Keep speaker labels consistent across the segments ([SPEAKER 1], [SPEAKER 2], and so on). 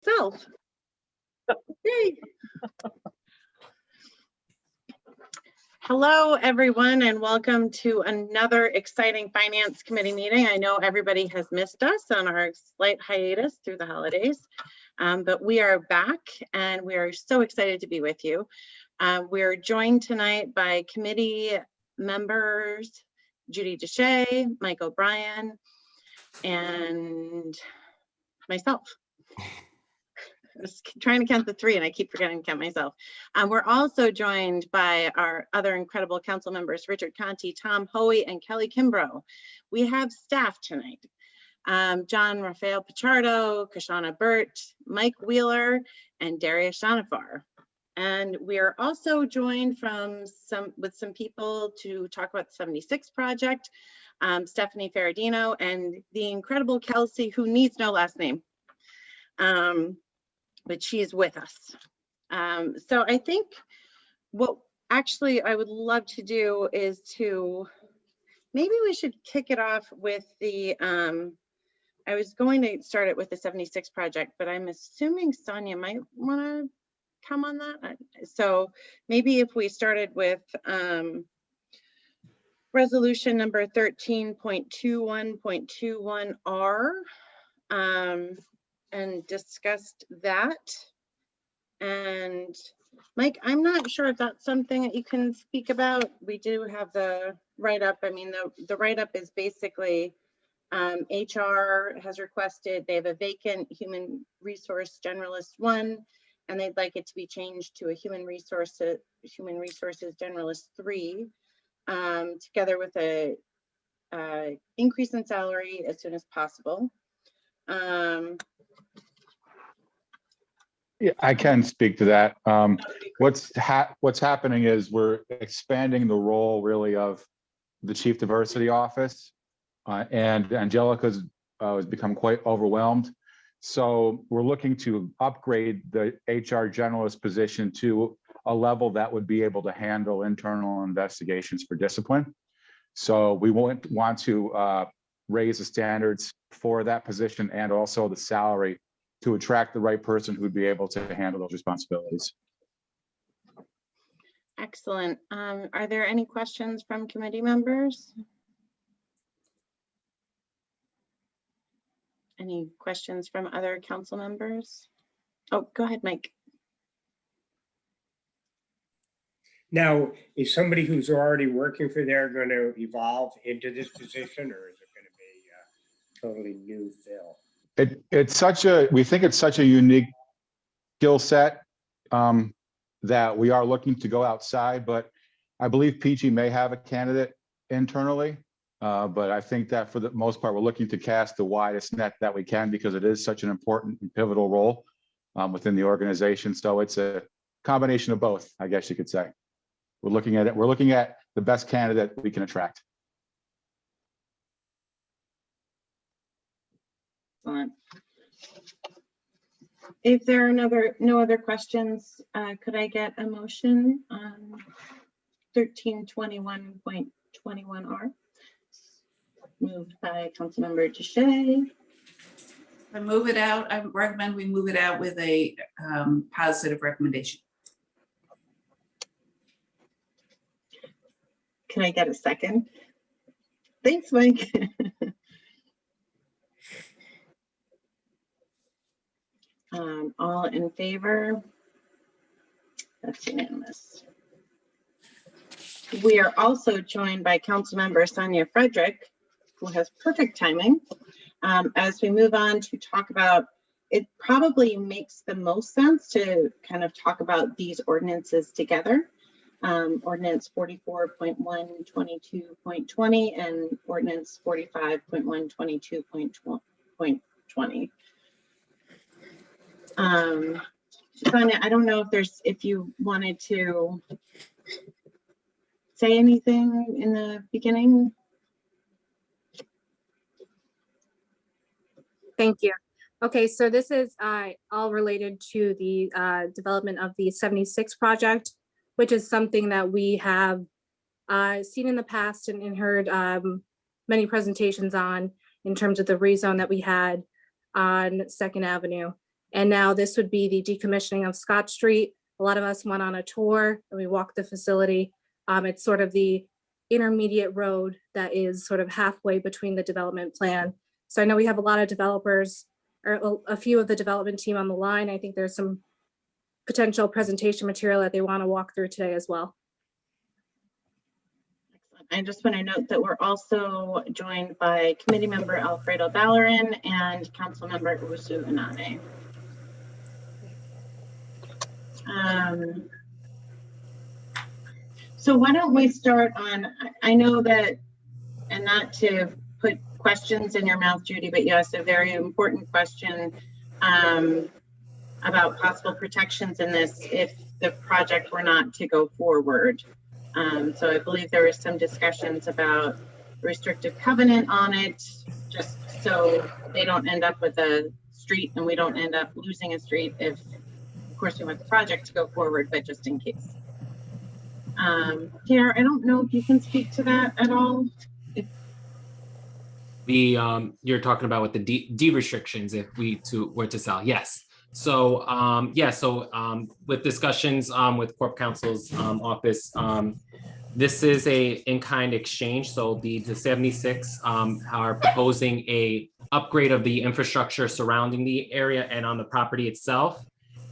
[SPEAKER 1] Self. Yay. Hello, everyone, and welcome to another exciting Finance Committee meeting. I know everybody has missed us on our slight hiatus through the holidays, but we are back and we are so excited to be with you. We're joined tonight by committee members, Judy Deshay, Mike O'Brien, and myself. I was trying to count the three and I keep forgetting to count myself. We're also joined by our other incredible council members, Richard Conti, Tom Hoey, and Kelly Kimbrough. We have staff tonight. John Rafael Pichardo, Kashana Burt, Mike Wheeler, and Darius Shanafar. And we are also joined with some people to talk about the 76 project, Stephanie Ferradino and the incredible Kelsey, who needs no last name. But she's with us. So I think what actually I would love to do is maybe we should kick it off with the, I was going to start it with the 76 project, but I'm assuming Sonia might want to come on that. So maybe if we started with resolution number 13.21.21R, and discussed that. And Mike, I'm not sure if that's something that you can speak about. We do have the write-up. I mean, the write-up is basically HR has requested, they have a vacant human resource generalist 1, and they'd like it to be changed to a human resources generalist 3, together with a increase in salary as soon as possible.
[SPEAKER 2] Yeah, I can speak to that. What's happening is we're expanding the role really of the Chief Diversity Office, and Angelica's has become quite overwhelmed. So we're looking to upgrade the HR generalist position to a level that would be able to handle internal investigations for discipline. So we want to raise the standards for that position and also the salary to attract the right person who would be able to handle those responsibilities.
[SPEAKER 1] Excellent. Are there any questions from committee members? Any questions from other council members? Oh, go ahead, Mike.
[SPEAKER 3] Now, is somebody who's already working for there going to evolve into this position, or is it going to be a totally new fill?
[SPEAKER 2] We think it's such a unique skill set that we are looking to go outside, but I believe PG may have a candidate internally, but I think that for the most part, we're looking to cast the widest net that we can because it is such an important and pivotal role within the organization. So it's a combination of both, I guess you could say. We're looking at the best candidate we can attract.
[SPEAKER 1] Excellent. If there are no other questions, could I get a motion on 1321.21R? Moved by Councilmember Deshay.
[SPEAKER 4] I move it out. I recommend we move it out with a positive recommendation.
[SPEAKER 1] Can I get a second? Thanks, Mike. All in favor? That's unanimous. We are also joined by Councilmember Sonia Frederick, who has perfect timing. As we move on to talk about, it probably makes the most sense to kind of talk about these ordinances together. Ordinance 44.122.20 and Ordinance 45.122.20. Sonia, I don't know if you wanted to say anything in the beginning.
[SPEAKER 5] Thank you. Okay, so this is all related to the development of the 76 project, which is something that we have seen in the past and heard many presentations on in terms of the rezone that we had on 2nd Avenue. And now this would be the decommissioning of Scott Street. A lot of us went on a tour and we walked the facility. It's sort of the intermediate road that is sort of halfway between the development plan. So I know we have a lot of developers, or a few of the development team on the line. I think there's some potential presentation material that they want to walk through today as well.
[SPEAKER 1] Excellent. I just want to note that we're also joined by committee member Alfredo Ballerin and council member Usu Inane. So why don't we start on, I know that, and not to put questions in your mouth, Judy, but yes, a very important question about possible protections in this if the project were not to go forward. So I believe there were some discussions about restrictive covenant on it, just so they don't end up with a street and we don't end up losing a street if, of course, we want the project to go forward, but just in case. Pierre, I don't know if you can speak to that at all.
[SPEAKER 6] You're talking about with the deed restrictions if we were to sell. Yes. So with discussions with Corp Counsel's office, this is a in-kind exchange. So the 76 are proposing a upgrade of the infrastructure surrounding the area and on the property itself.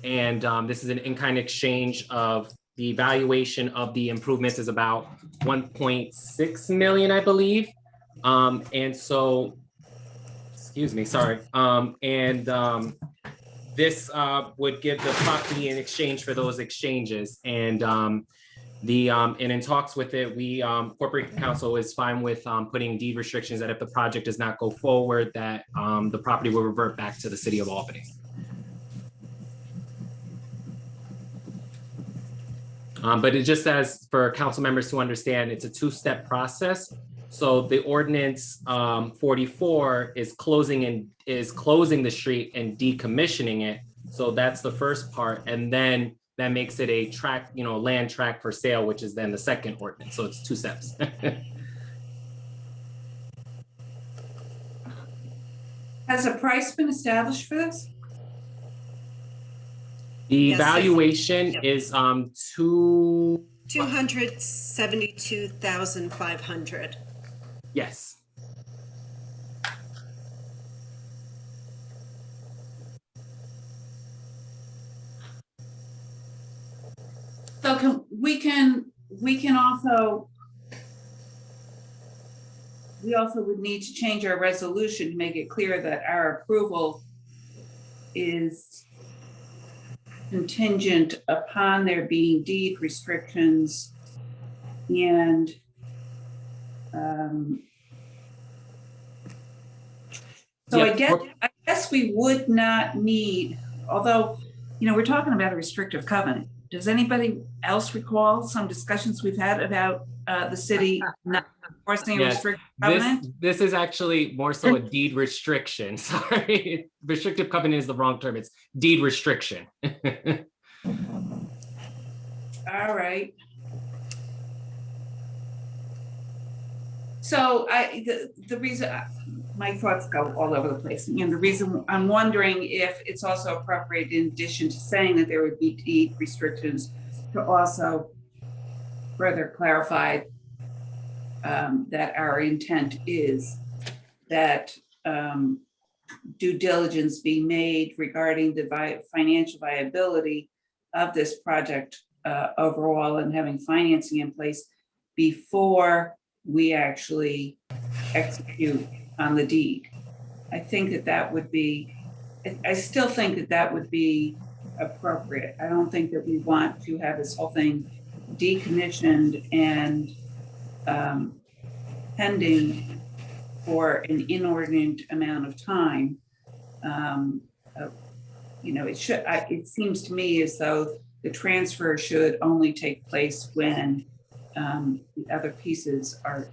[SPEAKER 6] And this is an in-kind exchange of the valuation of the improvements is about 1.6 million, I believe. And so, excuse me, sorry. This would give the property in exchange for those exchanges. And and in talks with it, we corporate counsel is fine with putting deed restrictions that if the project does not go forward, that the property will revert back to the city of Albany. But it just says for council members to understand, it's a two-step process. So the ordinance 44 is closing the street and decommissioning it. So that's the first part, and then that makes it a tract, land tract for sale, which is then the second ordinance. So it's two steps.
[SPEAKER 4] Has a price been established for this?
[SPEAKER 6] The
[SPEAKER 7] Yes,
[SPEAKER 6] valuation
[SPEAKER 7] yep.
[SPEAKER 6] is
[SPEAKER 7] 272,500.
[SPEAKER 6] Yes.
[SPEAKER 4] So we also would need to change our resolution to make it clear that our approval is contingent upon there being deed restrictions and so
[SPEAKER 6] Yeah.
[SPEAKER 4] I guess we would not need, although, we're talking about a restrictive covenant. Does anybody else recall some discussions we've had about the city not enforcing a
[SPEAKER 6] Yes,
[SPEAKER 4] restrictive covenant?
[SPEAKER 6] This is actually more so a deed restriction. Sorry, restrictive covenant is the wrong term. It's deed restriction.
[SPEAKER 4] All right. So the reason my thoughts go all over the place, and the reason I'm wondering if it's also appropriate, in addition to saying that there would be deed restrictions, to also further clarify that our intent is that due diligence be made regarding the financial viability of this project overall, and having financing in place before we actually execute on the deed. I think that would be, I still think that would be appropriate. I don't think that we want to have this whole thing decommissioned and pending for an inordinate amount of time. It seems to me as though the transfer should only take place when the other pieces are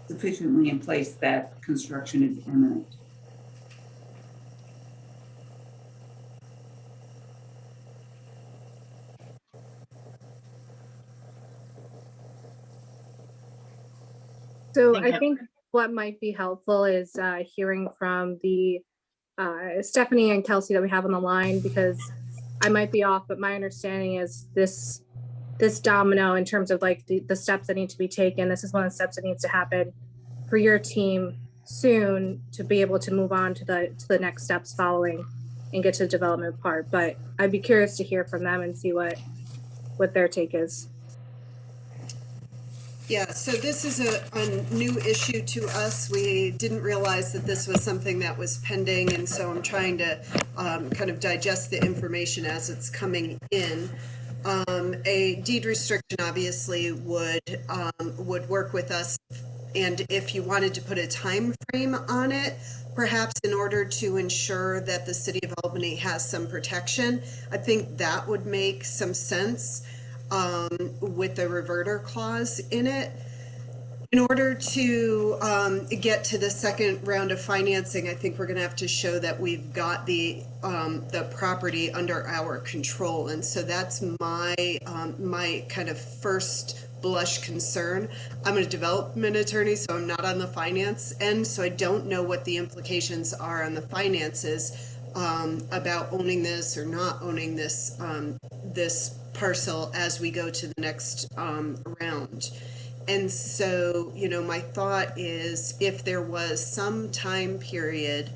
[SPEAKER 4] sufficiently in place that construction is imminent.
[SPEAKER 5] So
[SPEAKER 1] Thank you.
[SPEAKER 5] I think what might be helpful is hearing from the Stephanie and Kelsey that we have on the line, because I might be off, but my understanding is this domino in terms of like the steps that need to be taken. This is one of the steps that needs to happen for your team soon to be able to move on to the next steps following and get to the development part. But I'd be curious to hear from them and see what their take is.
[SPEAKER 7] Yeah, so this is a new issue to us. We didn't realize that this was something that was pending, and so I'm trying to kind of digest the information as it's coming in. A deed restriction obviously would work with us, and if you wanted to put a time frame on it, perhaps in order to ensure that the city of Albany has some protection, I think that would make some sense with the reverter clause in it. In order to get to the second round of financing, I think we're going to have to show that we've got the property under our control, and so that's my my kind of first blush concern. I'm a development attorney, so I'm not on the finance end, so I don't know what the implications are on the finances about owning this or not owning this this parcel as we go to the next round. And so, you know, my thought is if there was some time period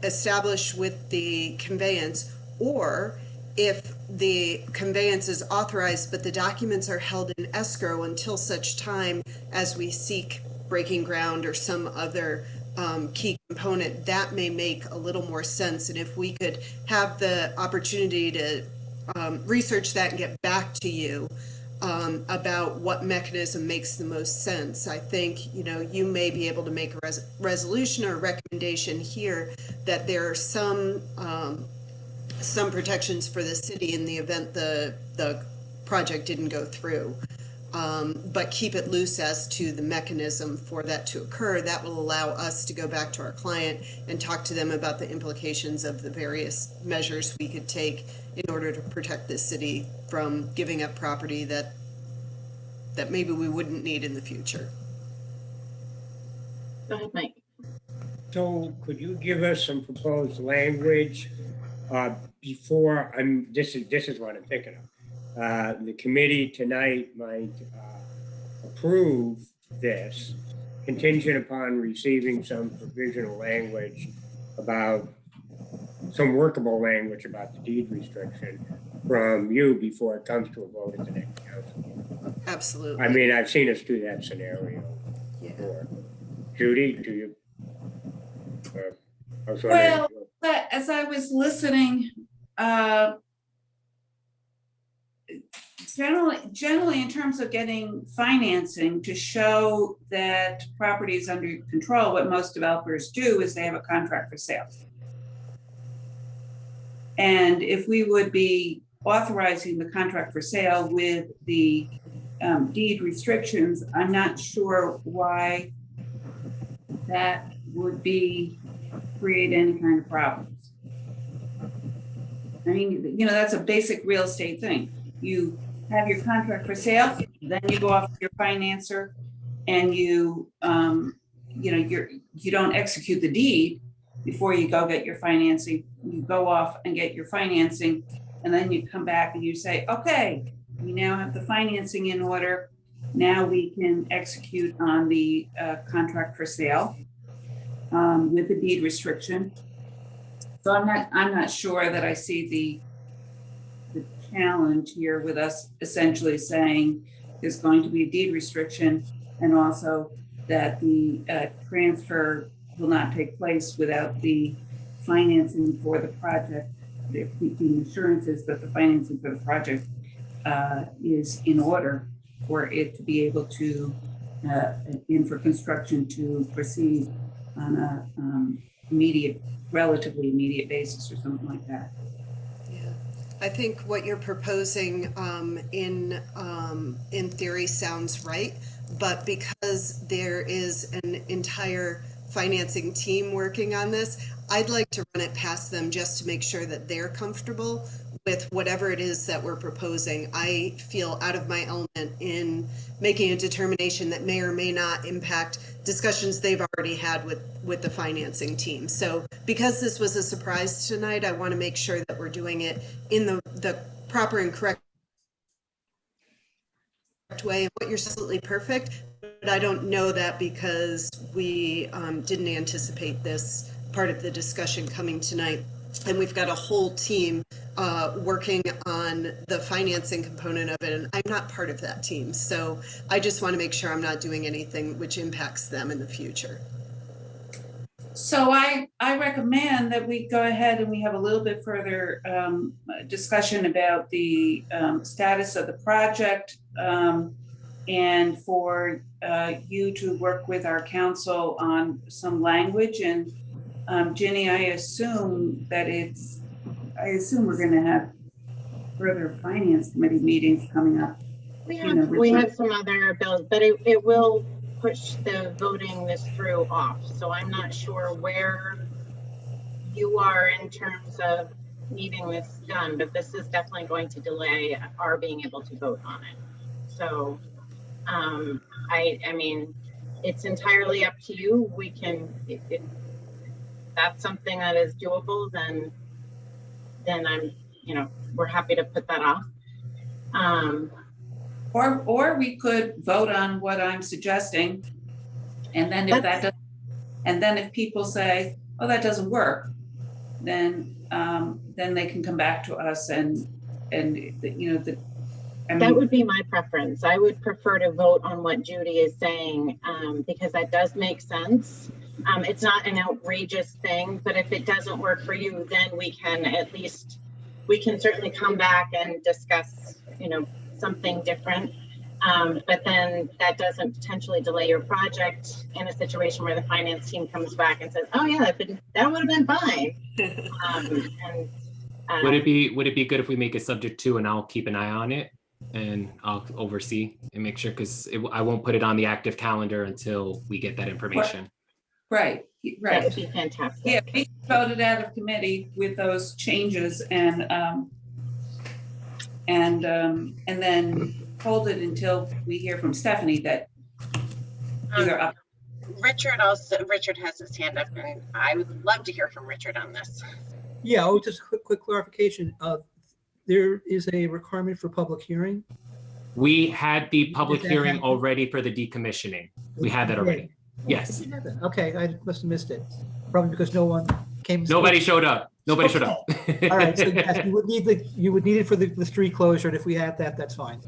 [SPEAKER 7] established with the conveyance, or if the conveyance is authorized but the documents are held in escrow until such time as we seek breaking ground or some other key component, that may make a little more sense. And if we could have the opportunity to research that and get back to you about what mechanism makes the most sense, I think, you know, you may be able to make a resolution or a recommendation here that there are some protections for the city in the event the project didn't go through, but keep it loose as to the mechanism for that to occur. That will allow us to go back to our client and talk to them about the implications of the various measures we could take in order to protect the city from giving up property that maybe we wouldn't need in the future.
[SPEAKER 1] Go ahead, Mike.
[SPEAKER 3] So could you give us some proposed language before this is what I'm thinking of. The committee tonight might approve this contingent upon receiving some provisional language about some workable language about the deed restriction from you before it comes to a vote at the next council.
[SPEAKER 7] Absolutely.
[SPEAKER 3] I mean, I've seen us do that scenario before. Judy, do you?
[SPEAKER 4] Well, but as I was listening, generally in terms of getting financing to show that property is under control, what most developers do is they have a contract for sale. And if we would be authorizing the contract for sale with the deed restrictions, I'm not sure why that would create any kind of problems. I mean, you know, that's a basic real estate thing. You have your contract for sale, then you go off to your financer, and you don't execute the deed before you go get your financing. You go off and get your financing, and then you come back and you say, okay, we now have the financing in order. Now we can execute on the contract for sale with the deed restriction. So I'm not sure that I see the challenge here with us essentially saying there's going to be a deed restriction, and also that the transfer will not take place without the financing for the project. The assurances that the financing for the project is in order for it to be able to, for construction to proceed on a relatively immediate basis or something like that.
[SPEAKER 7] Yeah, I think what you're proposing in theory sounds right, but because there is an entire financing team working on this, I'd like to run it past them just to make sure that they're comfortable with whatever it is that we're proposing, I feel out of my element in making a determination that may or may not impact discussions they've already had with the financing team. So because this was a surprise tonight, I want to make sure that we're doing it in the proper and correct way. What you're absolutely perfect, but I don't know that because we didn't anticipate this part of the discussion coming tonight. And we've got a whole team working on the financing component of it, and I'm not part of that team. So I just want to make sure I'm not doing anything which impacts them in the future.
[SPEAKER 4] So I recommend that we go ahead and we have a little bit further discussion about the status of the project, and for you to work with our council on some language. And Ginny, I assume we're going to have further finance committee meetings coming up.
[SPEAKER 1] We have some other bills, but it will push the voting this through off. So I'm not sure where you are in terms of needing this done, but this is definitely going to delay our being able to vote on it. So I mean, it's entirely up to you. We can, if that's something that is doable, then I'm, we're happy to put that off.
[SPEAKER 4] Or we could vote on what I'm suggesting, and then if that doesn't, and then if people say, "Oh, that doesn't work," then they can come back to us and
[SPEAKER 1] that would be my preference. I would prefer to vote on what Judy is saying, because that does make sense. It's not an outrageous thing, but if it doesn't work for you, then we can certainly come back and discuss, something different. But then that doesn't potentially delay your project in a situation where the finance team comes back and says, "Oh yeah, that would have been fine."
[SPEAKER 6] Would it be good if we make it subject to, and I'll keep an eye on it and I'll oversee and make sure, because I won't put it on the active calendar until we get that information.
[SPEAKER 4] Right.
[SPEAKER 1] That would be fantastic.
[SPEAKER 4] Yeah, we voted out of committee with those changes, and then hold it until we hear from Stephanie that either up.
[SPEAKER 8] Richard has his hand up, and I would love to hear from Richard on this.
[SPEAKER 9] Yeah, just quick clarification. There is a requirement for public hearing.
[SPEAKER 6] We had the public hearing already for the decommissioning. We had that already. Yes.
[SPEAKER 9] Okay, I must have missed it. Probably because no one came.
[SPEAKER 6] Nobody showed up. Nobody showed up.
[SPEAKER 9] All right, so yes, you would need it for the street closure, and if we had that, that's fine.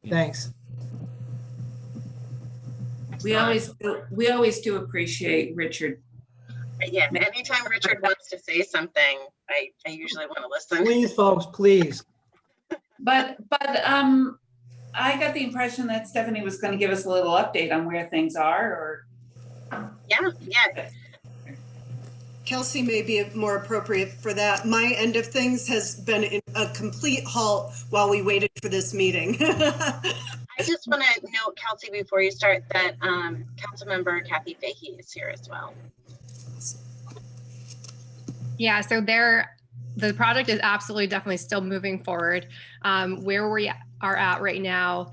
[SPEAKER 9] Thanks.
[SPEAKER 4] We always do appreciate Richard.
[SPEAKER 8] Yeah, anytime Richard wants to say something, I usually want to listen.
[SPEAKER 9] Please, folks, please.
[SPEAKER 4] But I got the impression that Stephanie was going to give us a little update on where things are, or.
[SPEAKER 8] Yeah.
[SPEAKER 7] Kelsey may be more appropriate for that. My end of things has been in a complete halt while we waited for this meeting.
[SPEAKER 8] I just want to note, Kelsey, before you start, that Councilmember Kathy Fahey is here as well.
[SPEAKER 10] Yeah, so the project is absolutely definitely still moving forward. Where we are at right now,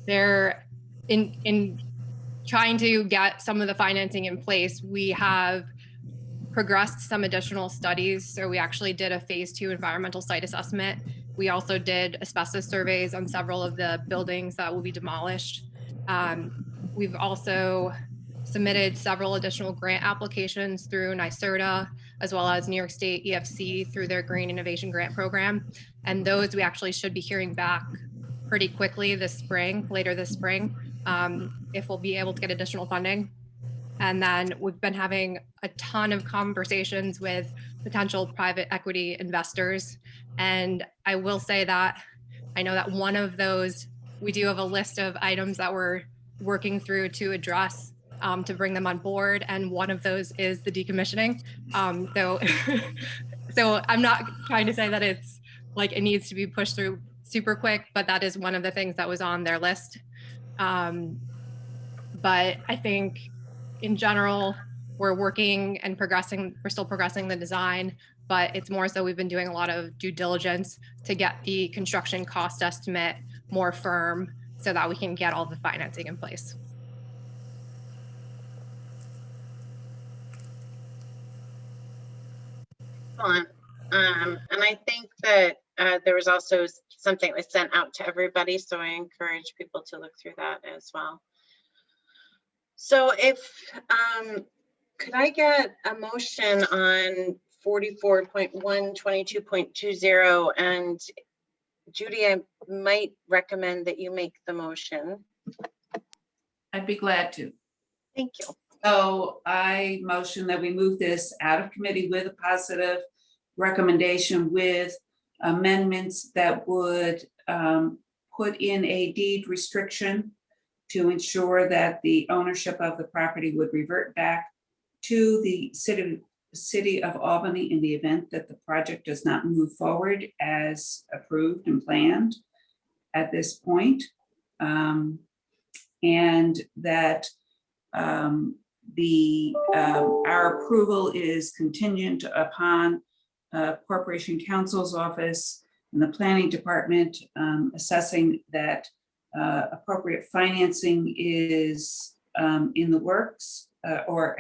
[SPEAKER 10] they're in trying to get some of the financing in place. We have progressed some additional studies. So we actually did a phase 2 environmental site assessment. We also did asbestos surveys on several of the buildings that will be demolished. We've also submitted several additional grant applications through NYSERDA, as well as New York State EFC through their Green Innovation Grant Program. And those we actually should be hearing back pretty quickly later this spring, if we'll be able to get additional funding. And then we've been having a ton of conversations with potential private equity investors. And I will say that I know that one of those, we do have a list of items that we're working through to address to bring them on board. And one of those is the decommissioning. So I'm not trying to say that it's like it needs to be pushed through super quick, but that is one of the things that was on their list. But I think in general, we're working and progressing. We're still progressing the design. but it's more so we've been doing a lot of due diligence to get the construction cost estimate more firm so that we can get all the financing in place.
[SPEAKER 8] Excellent. And I think that there was also something that was sent out to everybody, so I encourage people to look through that as well. So if, could I get a motion on 44.1, 22.20, and Judy, I might recommend that you make the motion.
[SPEAKER 4] I'd be glad to.
[SPEAKER 8] Thank you.
[SPEAKER 4] So I motion that we move this out of committee with a positive recommendation with amendments that would put in a deed restriction to ensure that the ownership of the property would revert back to the city of Albany in the event that the project does not move forward as approved and planned at this point. And that our approval is contingent upon Corporation Counsel's office and the planning department assessing that appropriate financing is in the works, or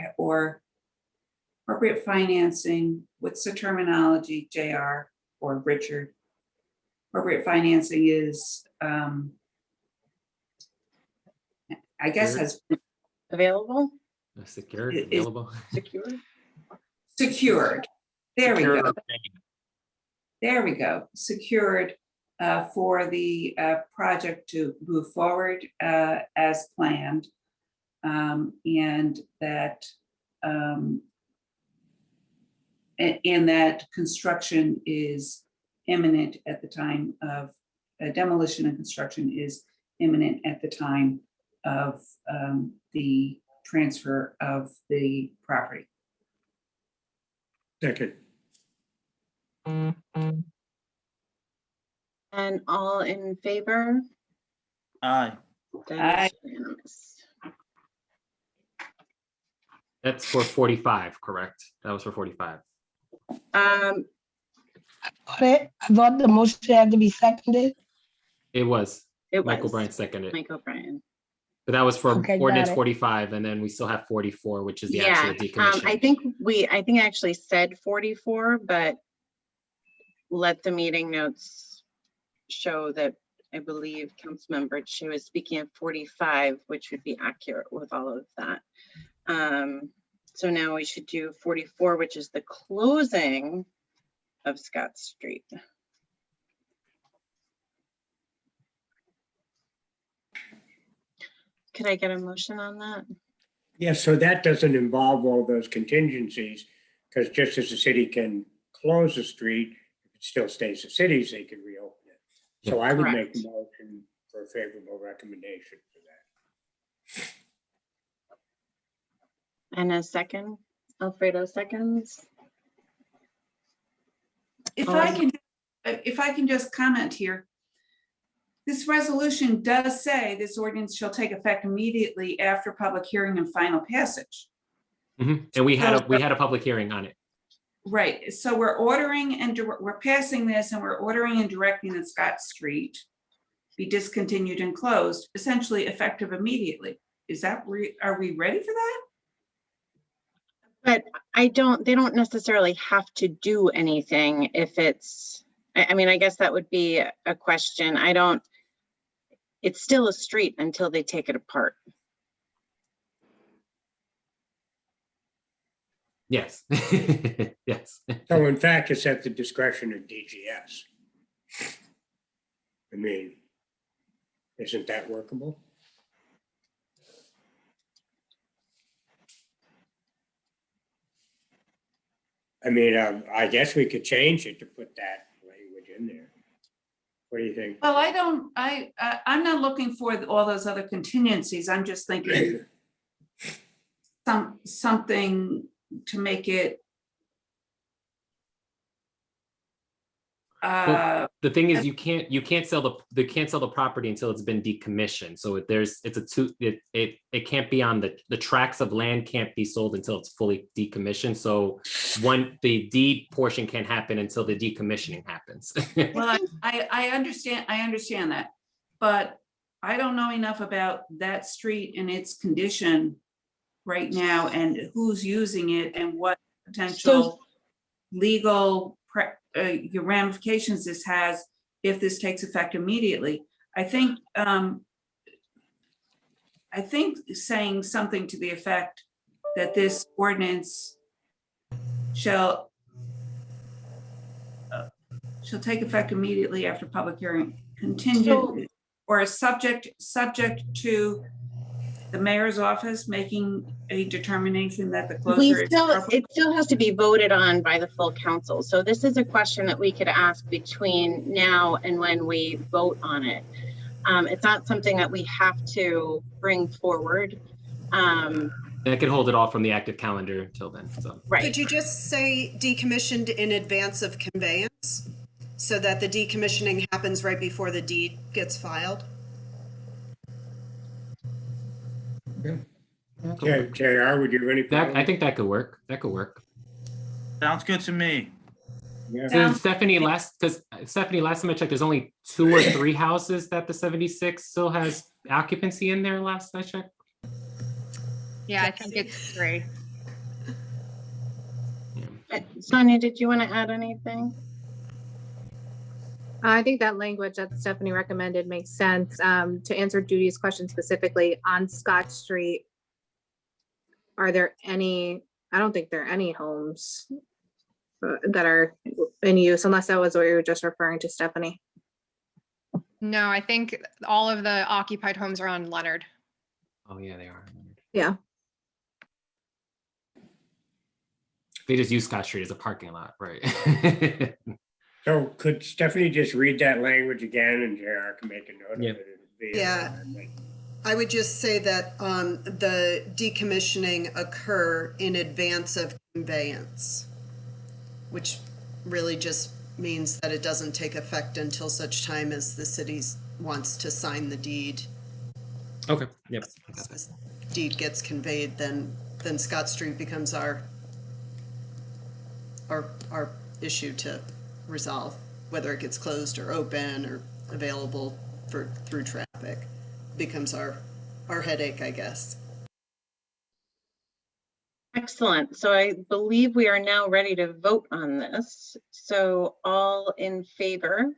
[SPEAKER 4] appropriate financing. What's the terminology, JR or Richard? Appropriate financing is, I guess, has
[SPEAKER 8] Available?
[SPEAKER 6] Secured,
[SPEAKER 4] Is-
[SPEAKER 6] available.
[SPEAKER 8] Secured?
[SPEAKER 4] secured. There we
[SPEAKER 6] Secured
[SPEAKER 4] go.
[SPEAKER 6] or paid.
[SPEAKER 4] There we go. Secured for the project to move forward as planned, and that construction is imminent at the time of demolition, and construction is imminent at the time of the transfer of the property.
[SPEAKER 3] Second.
[SPEAKER 8] And all in favor?
[SPEAKER 11] Aye.
[SPEAKER 8] That is unanimous.
[SPEAKER 6] That's for 45, correct? That was for 45.
[SPEAKER 8] Um,
[SPEAKER 12] I thought the motion had to be seconded.
[SPEAKER 6] It was.
[SPEAKER 8] it
[SPEAKER 6] Michael
[SPEAKER 8] was
[SPEAKER 6] Bryant seconded.
[SPEAKER 8] Mike O'Brien.
[SPEAKER 6] But that was for
[SPEAKER 12] Okay, got
[SPEAKER 6] ordinance
[SPEAKER 12] it.
[SPEAKER 6] 45, and then we still have 44, which is the
[SPEAKER 8] Yeah,
[SPEAKER 6] actual decommission.
[SPEAKER 8] I think I actually said 44, but let the meeting notes show that I believe Councilmember Chu was speaking of 45, which would be accurate with all of that. So now we should do 44, which is the closing of Scott Street. Could I get a motion on that?
[SPEAKER 3] Yeah, so that doesn't involve all those contingencies, because just as the city can close the street, if it still stays the city's, they can reopen it. So I would make a
[SPEAKER 8] Correct.
[SPEAKER 3] motion for a favorable recommendation for that.
[SPEAKER 1] And a second, Alfredo seconds.
[SPEAKER 4] If I can just comment here. This resolution does say this ordinance shall take effect immediately after public hearing and final passage.
[SPEAKER 6] Mhm. And we had a public hearing on it.
[SPEAKER 4] Right, so we're ordering and we're passing this, and we're ordering and directing that Scott Street be discontinued and closed, essentially effective immediately. Is that, are we ready for that?
[SPEAKER 1] But they don't necessarily have to do anything if it's, I mean, I guess that would be a question. It's still a street until they take it apart.
[SPEAKER 6] Yes. Yes.
[SPEAKER 3] So in fact, it's at the discretion of DGS. I mean, isn't that workable? I mean, I guess we could change it to put that language in there. What do you think?
[SPEAKER 4] Well, I'm not looking for all those other contingencies. I'm just thinking something to make it.
[SPEAKER 6] Well, the thing is, you can't sell the property until it's been decommissioned. So it can't be on the tracts of land can't be sold until it's fully decommissioned. So the deed portion can't happen until the decommissioning happens.
[SPEAKER 4] Well, I understand that, but I don't know enough about that street and its condition right now and who's using it and what potential legal ramifications this has if this takes effect immediately. I think saying something to the effect that this ordinance shall take effect immediately after public hearing, contingent or subject to the mayor's office making a determination that the closure is appropriate.
[SPEAKER 8] It still has to be voted on by the full council. So this is a question that we could ask between now and when we vote on it. It's not something that we have to bring forward.
[SPEAKER 6] That could hold it off from the active calendar until then. So.
[SPEAKER 8] Right.
[SPEAKER 7] Could you just say decommissioned in advance of conveyance so that the decommissioning happens right before the deed gets filed?
[SPEAKER 3] Okay, JR, would you have any problem?
[SPEAKER 6] I think that could work. That could work.
[SPEAKER 11] Sounds good to me.
[SPEAKER 3] Yeah.
[SPEAKER 6] So Stephanie, last time I checked, there's only 2 or 3 houses that the 76 still has occupancy in there last I checked.
[SPEAKER 10] Yeah, I think it's 3.
[SPEAKER 8] Sonia, did you want to add anything?
[SPEAKER 5] I think that language that Stephanie recommended makes sense. To answer Judy's question specifically, on Scott Street, are there any, I don't think there are any homes that are in use, unless that was what you were just referring to, Stephanie.
[SPEAKER 10] No, I think all of the occupied homes are on Leonard.
[SPEAKER 6] Oh yeah, they are.
[SPEAKER 5] Yeah.
[SPEAKER 6] They just use Scott Street as a parking lot, right?
[SPEAKER 3] So could Stephanie just read that language again and JR can make a note of it?
[SPEAKER 7] Yeah. I would just say that the decommissioning occur in advance of conveyance, which really just means that it doesn't take effect until such time as the city wants to sign the deed.
[SPEAKER 6] Okay. Yep.
[SPEAKER 7] As the deed gets conveyed, then Scott Street becomes our issue to resolve, whether it gets closed or open or available through traffic. Becomes our headache, I guess.
[SPEAKER 8] Excellent. So I believe we are now ready to vote on this. So all in favor?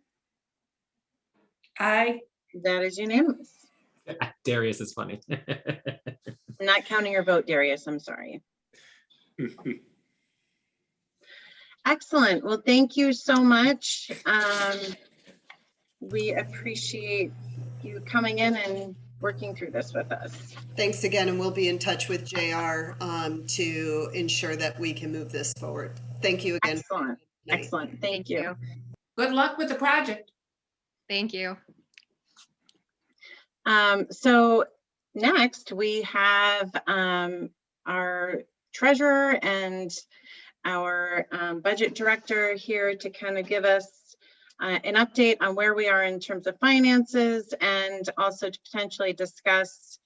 [SPEAKER 4] Aye.
[SPEAKER 8] That is unanimous.
[SPEAKER 6] Darius is funny.
[SPEAKER 8] I'm not counting your vote, Darius. I'm sorry. Excellent. Well, thank you so much. We appreciate you coming in and working through this with us.
[SPEAKER 7] Thanks again, and we'll be in touch with JR to ensure that we can move this forward. Thank you again.
[SPEAKER 8] Excellent. Excellent. Thank you.
[SPEAKER 4] Good luck with the project.
[SPEAKER 10] Thank you.
[SPEAKER 8] So next we have our treasurer and our budget director here to kind of give us an update on where we are in terms of finances, and also to potentially discuss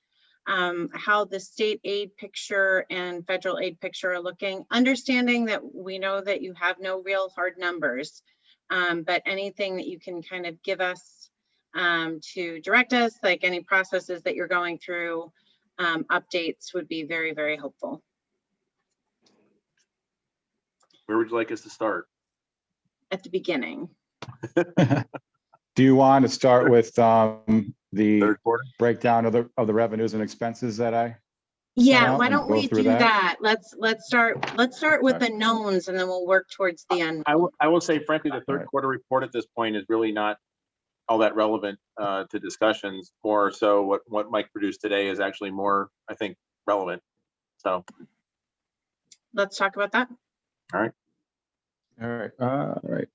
[SPEAKER 8] how the state aid picture and federal aid picture are looking, understanding that we know that you have no real hard numbers, but anything that you can kind of give us to direct us, like any processes that you're going through, updates would be very, very helpful.
[SPEAKER 13] Where would you like us to start?
[SPEAKER 8] At the beginning.
[SPEAKER 2] Do you want to start with the
[SPEAKER 13] Third quarter?
[SPEAKER 2] breakdown of the revenues and expenses that I?
[SPEAKER 8] Yeah,
[SPEAKER 2] out
[SPEAKER 8] why
[SPEAKER 2] and
[SPEAKER 8] don't
[SPEAKER 2] go
[SPEAKER 8] we
[SPEAKER 2] through
[SPEAKER 8] do
[SPEAKER 2] that?
[SPEAKER 8] that? Let's start with the knowns, and then we'll work towards the end.
[SPEAKER 13] I will say, frankly, the third quarter report at this point is really not all that relevant to discussions. More so, what Mike produced today is actually more, I think, relevant. So
[SPEAKER 8] Let's talk about that.
[SPEAKER 13] all right.
[SPEAKER 2] All right.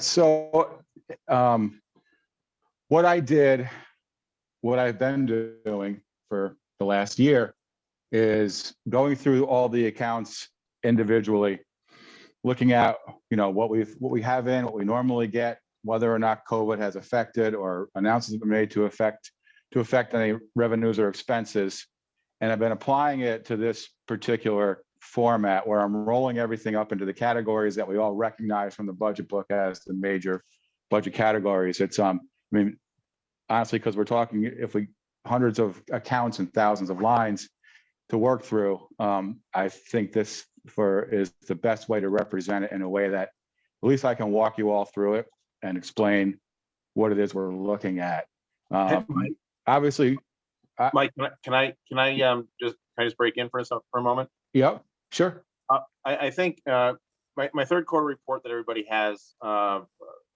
[SPEAKER 2] So what I've been doing for the last year is going through all the accounts individually, looking at, what we have in, what we normally get, whether or not COVID has affected or announcements been made to affect any revenues or expenses. And I've been applying it to this particular format where I'm rolling everything up into the categories that we all recognize from the budget book as the major budget categories. It's, honestly, because we're talking, if we hundreds of accounts and thousands of lines to work through, I think this is the best way to represent it in a way that at least I can walk you all through it and explain what it is we're looking at. Obviously,
[SPEAKER 13] Mike, can I just break in for a moment?
[SPEAKER 2] Yep, sure.
[SPEAKER 13] I think my third quarter report that everybody has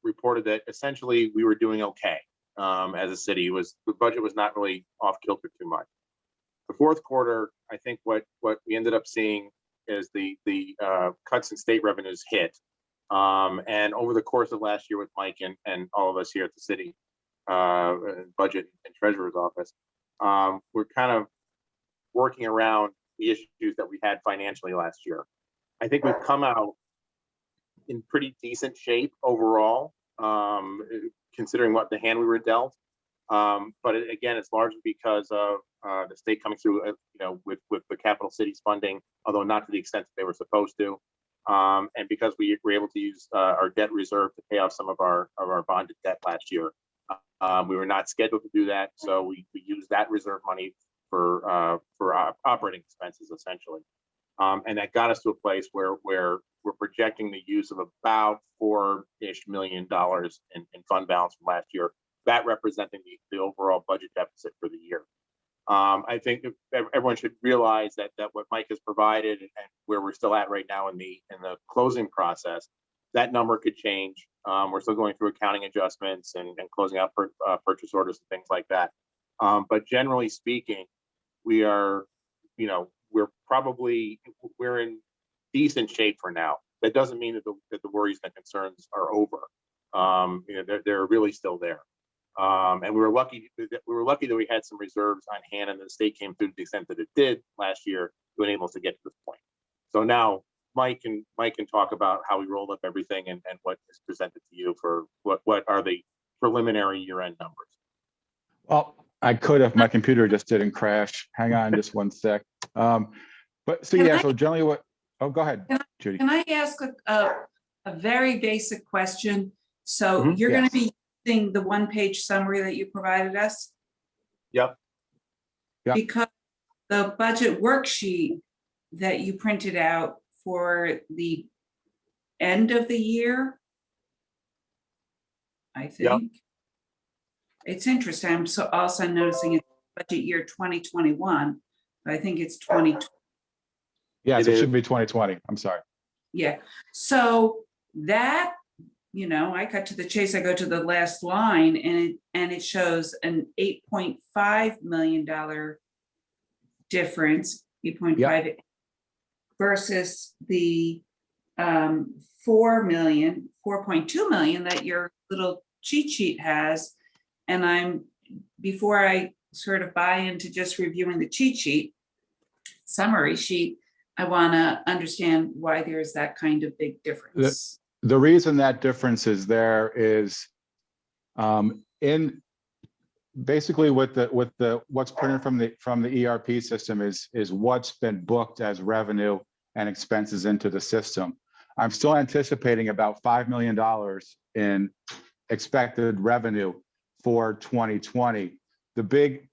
[SPEAKER 13] reported that essentially we were doing okay as a city. The budget was not really off kilter too much. The fourth quarter, I think what we ended up seeing is the cuts in state revenues hit. And over the course of last year with Mike and all of us here at the city budget and treasurer's office, we're kind of working around the issues that we had financially last year. I think we've come out in pretty decent shape overall, considering what the hand we were dealt. But again, it's largely because of the state coming through, with the capital cities funding, although not to the extent that they were supposed to. And because we were able to use our debt reserve to pay off some of our bonded debt last year. We were not scheduled to do that, so we used that reserve money for operating expenses essentially. And that got us to a place where we're projecting the use of about $4-ish million in fund balance from last year, that representing the overall budget deficit for the year. I think everyone should realize that what Mike has provided and where we're still at right now in the closing process, that number could change. We're still going through accounting adjustments and closing out purchase orders and things like that. But generally speaking, we are, we're in decent shape for now. That doesn't mean that the worries and concerns are over. They're really still there. And we were lucky that we had some reserves on hand, and the state came through to the extent that it did last year to enable us to get to this point. So now Mike can talk about how we rolled up everything and what is presented to you for what are the preliminary year-end numbers.
[SPEAKER 2] Well, I could if my computer just didn't crash. Hang on just one sec. So generally go ahead, Judy.
[SPEAKER 4] Can I ask a very basic question? So you're going to be using the one-page summary that you provided us?
[SPEAKER 13] Yep.
[SPEAKER 4] Because the budget worksheet that you printed out for the end of the year, I think. It's interesting. I'm also noticing it's budget year 2021, but I think it's 2020.
[SPEAKER 2] Yes, it should be 2020. I'm sorry.
[SPEAKER 4] Yeah. So that, I cut to the chase. I go to the last line and it shows an $8.5 million difference, 8.5 versus the 4.2 million that your little cheat sheet has. And before I sort of buy into just reviewing the cheat sheet, summary sheet, I want to understand why there's that kind of big difference.
[SPEAKER 2] The reason that difference is there is in basically with what's printed from the ERP system is what's been booked as revenue and expenses into the system. I'm still anticipating about $5 million in expected revenue for 2020. The big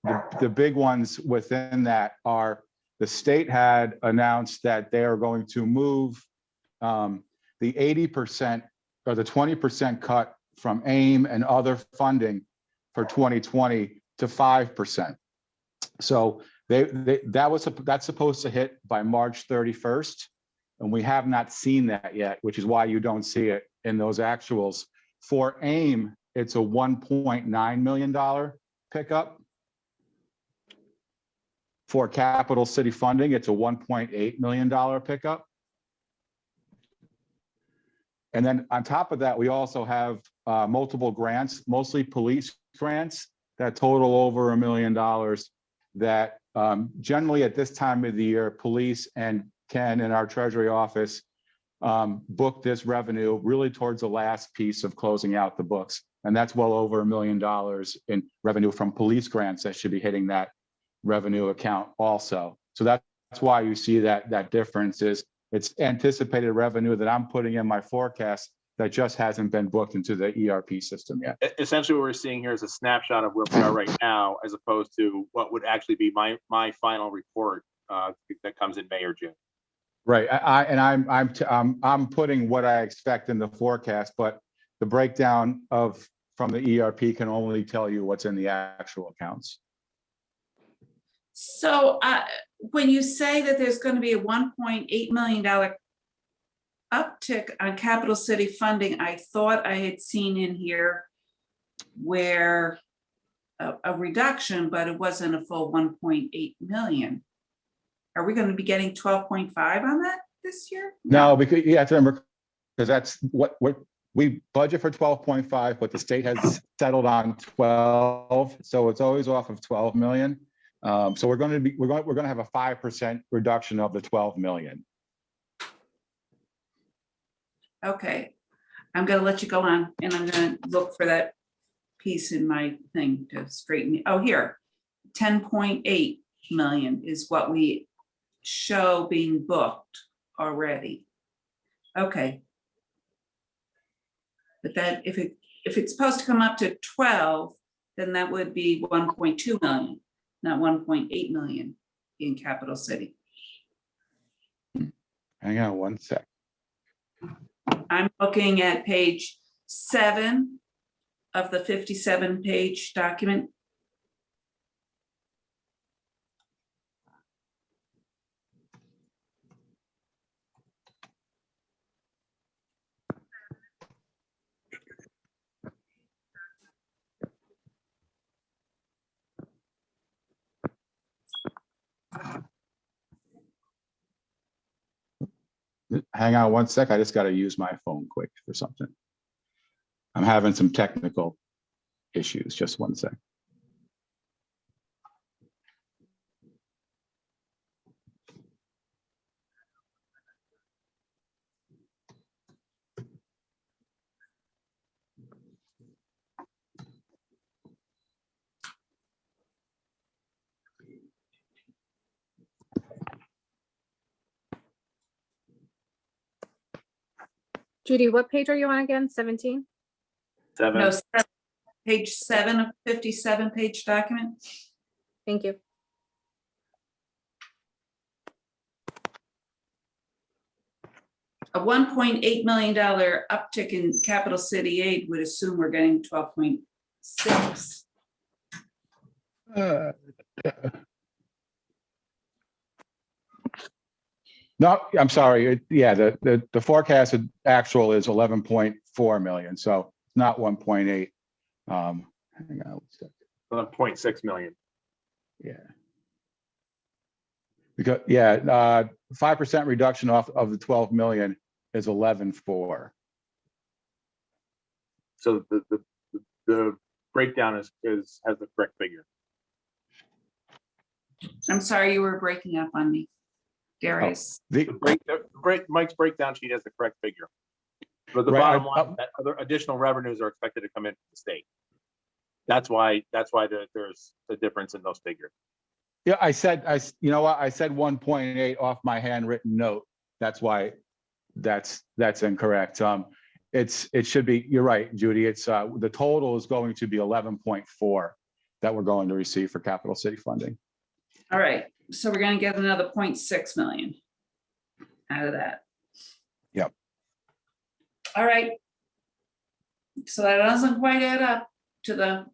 [SPEAKER 2] ones within that are the state had announced that they are going to move the 80% or the 20% cut from AIM and other funding for 2020 to 5%. So that's supposed to hit by March 31st, and we have not seen that yet, which is why you don't see it in those actuals. For AIM, it's a $1.9 million pickup. For capital city funding, it's a $1.8 million pickup. And then on top of that, we also have multiple grants, mostly police grants that total over $1 million that generally at this time of the year, police and can, in our treasury office, book this revenue really towards the last piece of closing out the books. And that's well over $1 million in revenue from police grants that should be hitting that revenue account also. So that's why you see that difference is it's anticipated revenue that I'm putting in my forecast that just hasn't been booked into the ERP system yet.
[SPEAKER 13] Essentially, what we're seeing here is a snapshot of where we are right now, as opposed to what would actually be my final report that comes in May or June.
[SPEAKER 2] Right, I'm putting what I expect in the forecast, but the breakdown from the ERP can only tell you what's in the actual accounts.
[SPEAKER 4] So when you say that there's going to be a $1.8 million uptick on capital city funding, I thought I had seen in here where a reduction, but it wasn't a full 1.8 million. Are we going to be getting 12.5 on that this year?
[SPEAKER 2] No, because you have to remember, because that's what we budget for 12.5, but the state has settled on 12, so it's always off of 12 million. So we're going to have a 5% reduction of the 12 million.
[SPEAKER 4] Okay, I'm going to let you go on, and I'm going to look for that piece in my thing to straighten me. Oh, here, 10.8 million is what we show being booked already. Okay. But that if it's supposed to come up to 12, then that would be 1.2 million, not 1.8 million in capital city.
[SPEAKER 2] Hang on one sec.
[SPEAKER 4] I'm looking at page 7 of the 57-page document.
[SPEAKER 2] Hang on one sec. I just got to use my phone quick for something. I'm having some technical issues. Just one sec.
[SPEAKER 5] Judy, what page are you on again? 17?
[SPEAKER 13] 7.
[SPEAKER 4] No, page 7 of 57-page document.
[SPEAKER 5] Thank you.
[SPEAKER 4] A $1.8 million uptick in capital city aid would assume we're getting 12.6.
[SPEAKER 2] No, I'm sorry. Yeah, the forecasted actual is 11.4 million, so not 1.8. Hang on one second.
[SPEAKER 13] 11.6 million.
[SPEAKER 2] Yeah. Because, yeah, 5% reduction off of the 12 million is 11.4.
[SPEAKER 13] So the breakdown has the correct figure.
[SPEAKER 4] I'm sorry, you were breaking up on me, Darius.
[SPEAKER 13] Mike's breakdown sheet has the correct figure. But the
[SPEAKER 2] Right,
[SPEAKER 13] bottom line, that other additional revenues are expected to come in from the state. That's why there's a difference in those figures.
[SPEAKER 2] Yeah, you know what? I said 1.8 off my handwritten note. That's why that's incorrect. It should be, you're right, Judy. It's the total is going to be 11.4 that we're going to receive for capital city funding.
[SPEAKER 4] All right, so we're going to get another 0.6 million out of that.
[SPEAKER 2] Yep.
[SPEAKER 4] All right. So that doesn't quite add up to the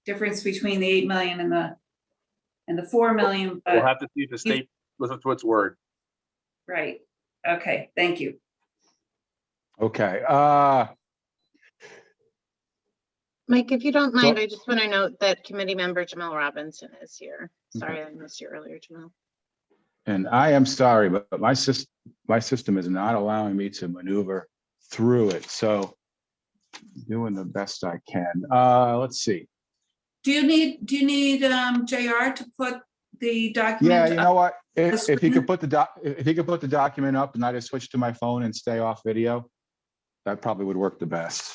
[SPEAKER 4] difference between the 8 million and the 4 million. But
[SPEAKER 13] we'll have to see if the state listens to its word.
[SPEAKER 4] Right. Okay. Thank you.
[SPEAKER 1] Okay. Mike, if you don't mind, I just want to note that committee member Jamal Robinson is here. Sorry, I missed you earlier, Jamal.
[SPEAKER 2] And I am sorry, but my system is not allowing me to maneuver through it. So doing the best I can. Let's see.
[SPEAKER 4] Do you need JR to put the document?
[SPEAKER 2] Yeah, you know what? If you could put the document up and I just switch to my phone and stay off video, that probably would work the best.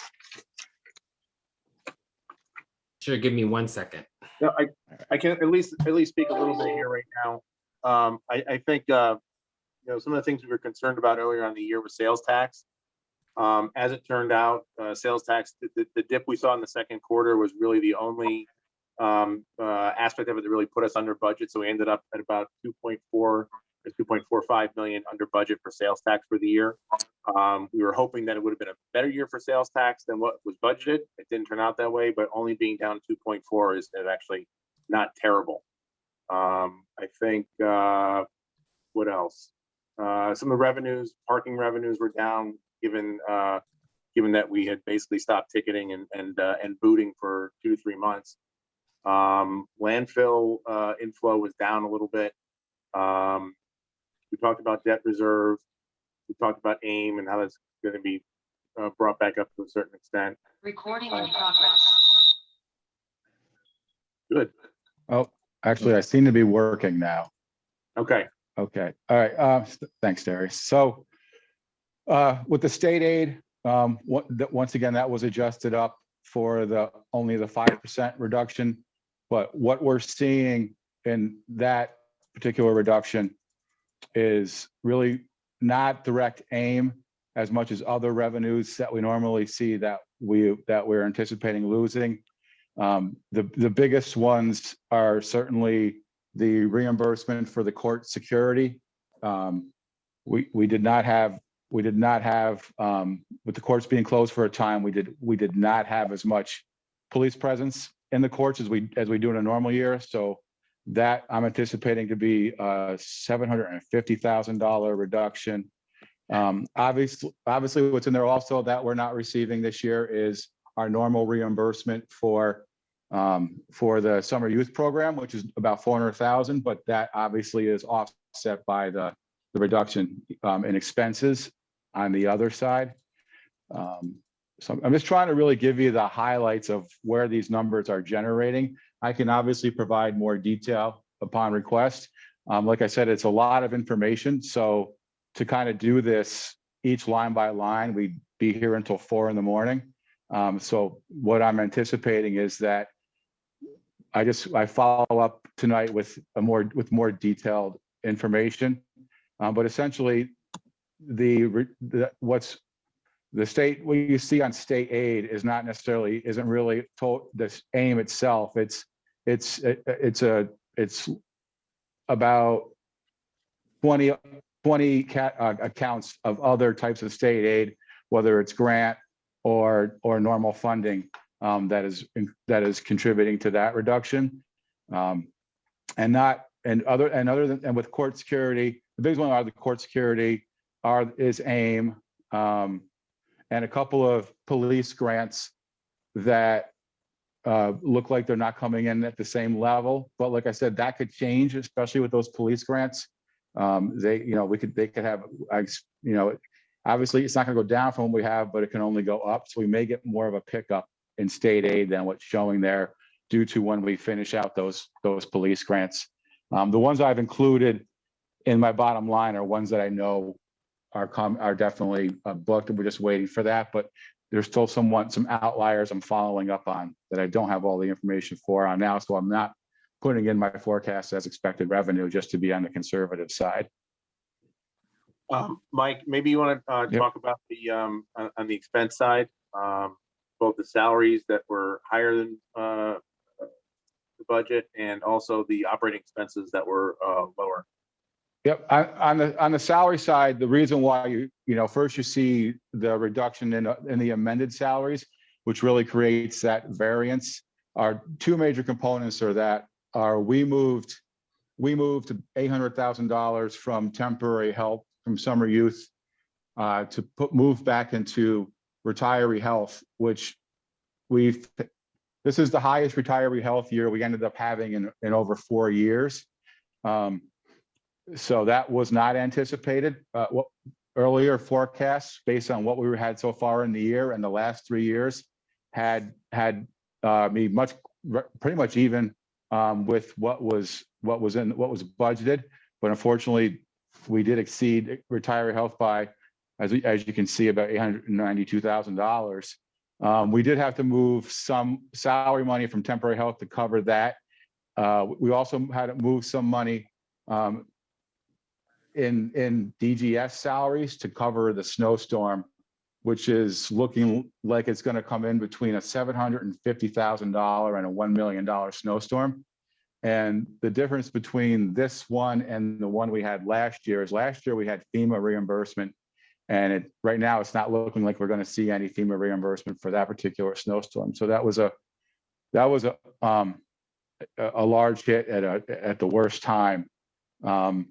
[SPEAKER 6] Sure, give me 1 second.
[SPEAKER 13] No, I can at least speak a little bit here right now. I think some of the things we were concerned about earlier on the year was sales tax. As it turned out, sales tax, the dip we saw in the second quarter was really the only aspect of it that really put us under budget. So we ended up at about 2.4 or 2.45 million under budget for sales tax for the year. We were hoping that it would have been a better year for sales tax than what was budgeted. It didn't turn out that way, but only being down 2.4 is actually not terrible. I think what else? Some of the revenues, parking revenues were down, given that we had basically stopped ticketing and booting for 2 to 3 months. Landfill inflow was down a little bit. We talked about debt reserve. We talked about AIM and how that's going to be brought back up to a certain extent.
[SPEAKER 14] Recording in progress.
[SPEAKER 13] Good.
[SPEAKER 2] Oh, actually, I seem to be working now.
[SPEAKER 13] Okay.
[SPEAKER 2] Okay. All right. Thanks, Darius. So with the state aid, once again, that was adjusted up for only the 5% reduction. But what we're seeing in that particular reduction is really not direct AIM as much as other revenues that we normally see that we're anticipating losing. The biggest ones are certainly the reimbursement for the court security. We did not have with the courts being closed for a time, we did not have as much police presence in the courts as we do in a normal year. So that I'm anticipating to be a $750,000 reduction. Obviously what's in there also that we're not receiving this year is our normal reimbursement for the summer youth program, which is about $400,000, but that obviously is offset by the reduction in expenses on the other side. So I'm just trying to really give you the highlights of where these numbers are generating. I can obviously provide more detail upon request. Like I said, it's a lot of information. So to kind of do this each line by line, we'd be here until 4 a.m. So what I'm anticipating is that I follow up tonight with more detailed information. But essentially, what you see on state aid isn't really this AIM itself. It's about 20 accounts of other types of state aid, whether it's grant or normal funding, that is contributing to that reduction. And with court security, the biggest one are the court security is AIM, and a couple of police grants that look like they're not coming in at the same level. But like I said, that could change, especially with those police grants. They could have, obviously it's not going to go down from what we have, but it can only go up. So we may get more of a pickup in state aid than what's showing there due to when we finish out those police grants. The ones I've included in my bottom line are ones that I know are definitely booked, and we're just waiting for that. But there's still some outliers I'm following up on that I don't have all the information for on now. So I'm not putting in my forecast as expected revenue just to be on the conservative side.
[SPEAKER 13] Mike, maybe you want to talk about on the expense side, both the salaries that were higher than the budget and also the operating expenses that were lower.
[SPEAKER 2] Yep. On the salary side, the reason why first you see the reduction in the amended salaries, which really creates that variance, are two major components. We moved $800,000 from temporary help from summer youth to move back into retiree health, which this is the highest retiree health year we ended up having in over 4 years. So that was not anticipated. Earlier forecasts based on what we had so far in the year and the last 3 years had me pretty much even with what was budgeted, but unfortunately, we did exceed retiree health by, as you can see, about $892,000. We did have to move some salary money from temporary health to cover that. We also had to move some money in DGS salaries to cover the snowstorm, which is looking like it's going to come in between a $750,000 and a $1 million snowstorm. And the difference between this one and the one we had last year is last year we had FEMA reimbursement, and right now it's not looking like we're going to see any FEMA reimbursement for that particular snowstorm. So that was a large hit at the worst time. So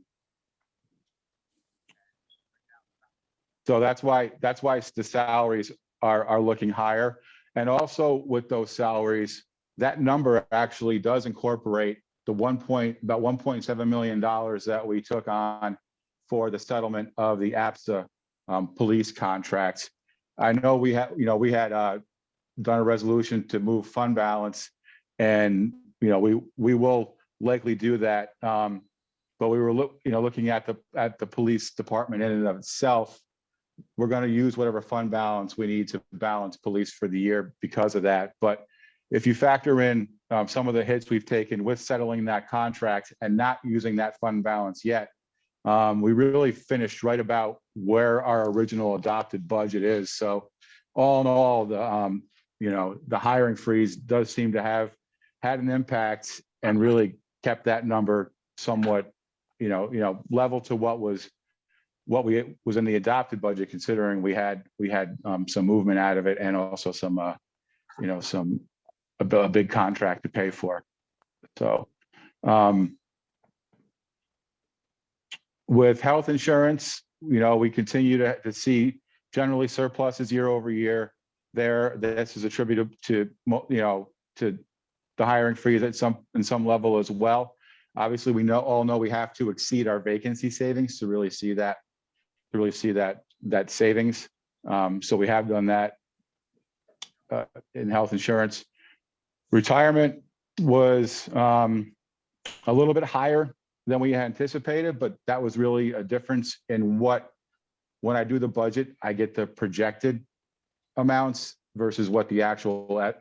[SPEAKER 2] that's why the salaries are looking higher. And also with those salaries, that number actually does incorporate the about $1.7 million that we took on for the settlement of the APSA police contracts. I know we had done a resolution to move fund balance, and we will likely do that. But we were looking at the police department in and of itself. We're going to use whatever fund balance we need to balance police for the year because of that. But if you factor in some of the hits we've taken with settling that contract and not using that fund balance yet, we really finished right about where our original adopted budget is. So all in all, the hiring freeze does seem to have had an impact and really kept that number somewhat, level to what was in the adopted budget, considering we had some movement out of it and also a big contract to pay for. So with health insurance, we continue to see generally surpluses year over year there. This is attributed to to the hiring freeze in some level as well. Obviously, we all know we have to exceed our vacancy savings to really see that savings. So we have done that in health insurance. Retirement was a little bit higher than we anticipated, but that was really a difference in when I do the budget, I get the projected amounts versus what the actual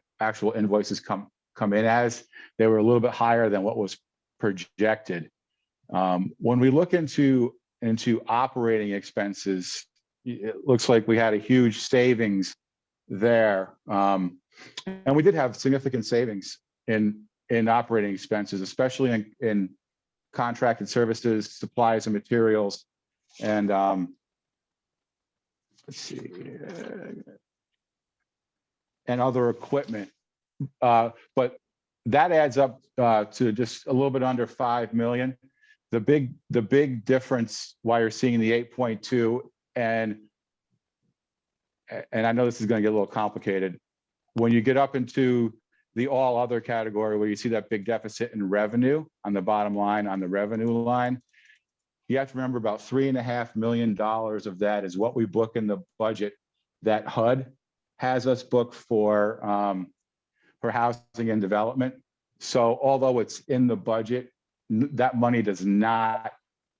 [SPEAKER 2] invoices come in as. They were a little bit higher than what was projected. When we look into operating expenses, it looks like we had a huge savings there. And we did have significant savings in operating expenses, especially in contracted services, supplies and materials, and let's see, and other equipment. But that adds up to just a little bit under 5 million. The big difference why you're seeing the 8.2, and I know this is going to get a little complicated. When you get up into the all other category where you see that big deficit in revenue on the bottom line, on the revenue line, you have to remember about $3.5 million of that is what we book in the budget that HUD has us booked for housing and development. So although it's in the budget, that money does not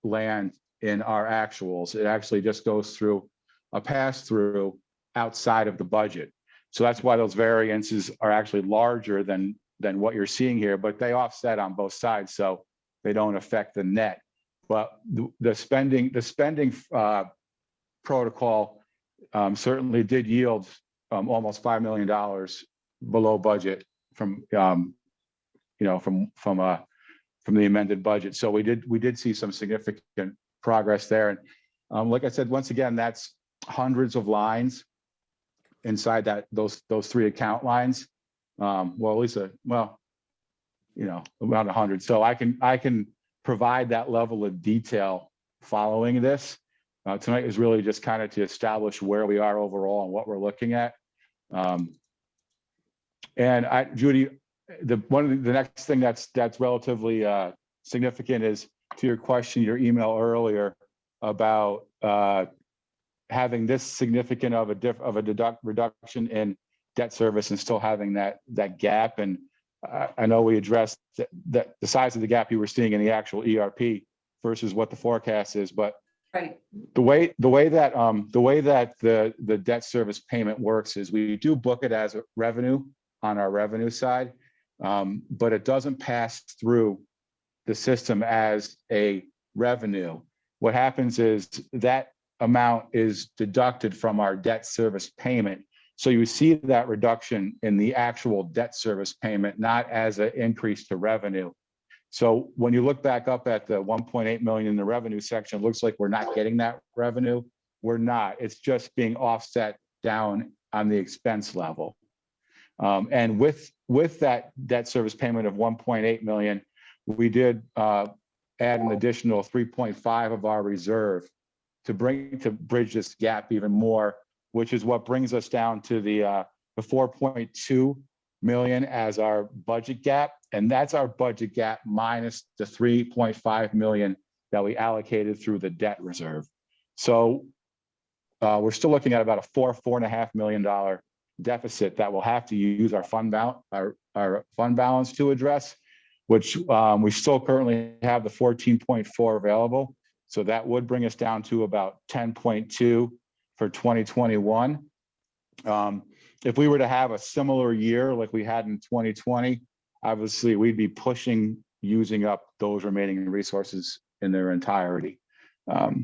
[SPEAKER 2] land in our actuals. It actually just goes through a pass-through outside of the budget. So that's why those variances are actually larger than what you're seeing here, but they offset on both sides, so they don't affect the net. But the spending protocol certainly did yield almost $5 million below budget from the amended budget. So we did see some significant progress there. And like I said, once again, that's hundreds of lines inside those three account lines. Well, at least around 100. So I can provide that level of detail following this. Tonight is really just kind of to establish where we are overall and what we're looking at. And Judy, the next thing that's relatively significant is to your question, your email earlier about having this significant of a reduction in debt service and still having that gap. And I know we addressed that the size of the gap you were seeing in the actual ERP versus what the forecast is, but
[SPEAKER 4] Right.
[SPEAKER 2] the way that the debt service payment works is we do book it as a revenue on our revenue side, but it doesn't pass through the system as a revenue. What happens is that amount is deducted from our debt service payment. So you see that reduction in the actual debt service payment, not as an increase to revenue. So when you look back up at the 1.8 million in the revenue section, it looks like we're not getting that revenue. We're not. It's just being offset down on the expense level. And with that debt service payment of 1.8 million, we did add an additional 3.5 of our reserve to bridge this gap even more, which is what brings us down to the 4.2 million as our budget gap. And that's our budget gap minus the 3.5 million that we allocated through the debt reserve. So we're still looking at about a $4.5 million deficit that we'll have to use our fund balance to address, which we still currently have the 14.4 available. So that would bring us down to about 10.2 for 2021. If we were to have a similar year like we had in 2020, obviously we'd be pushing using up those remaining resources in their entirety,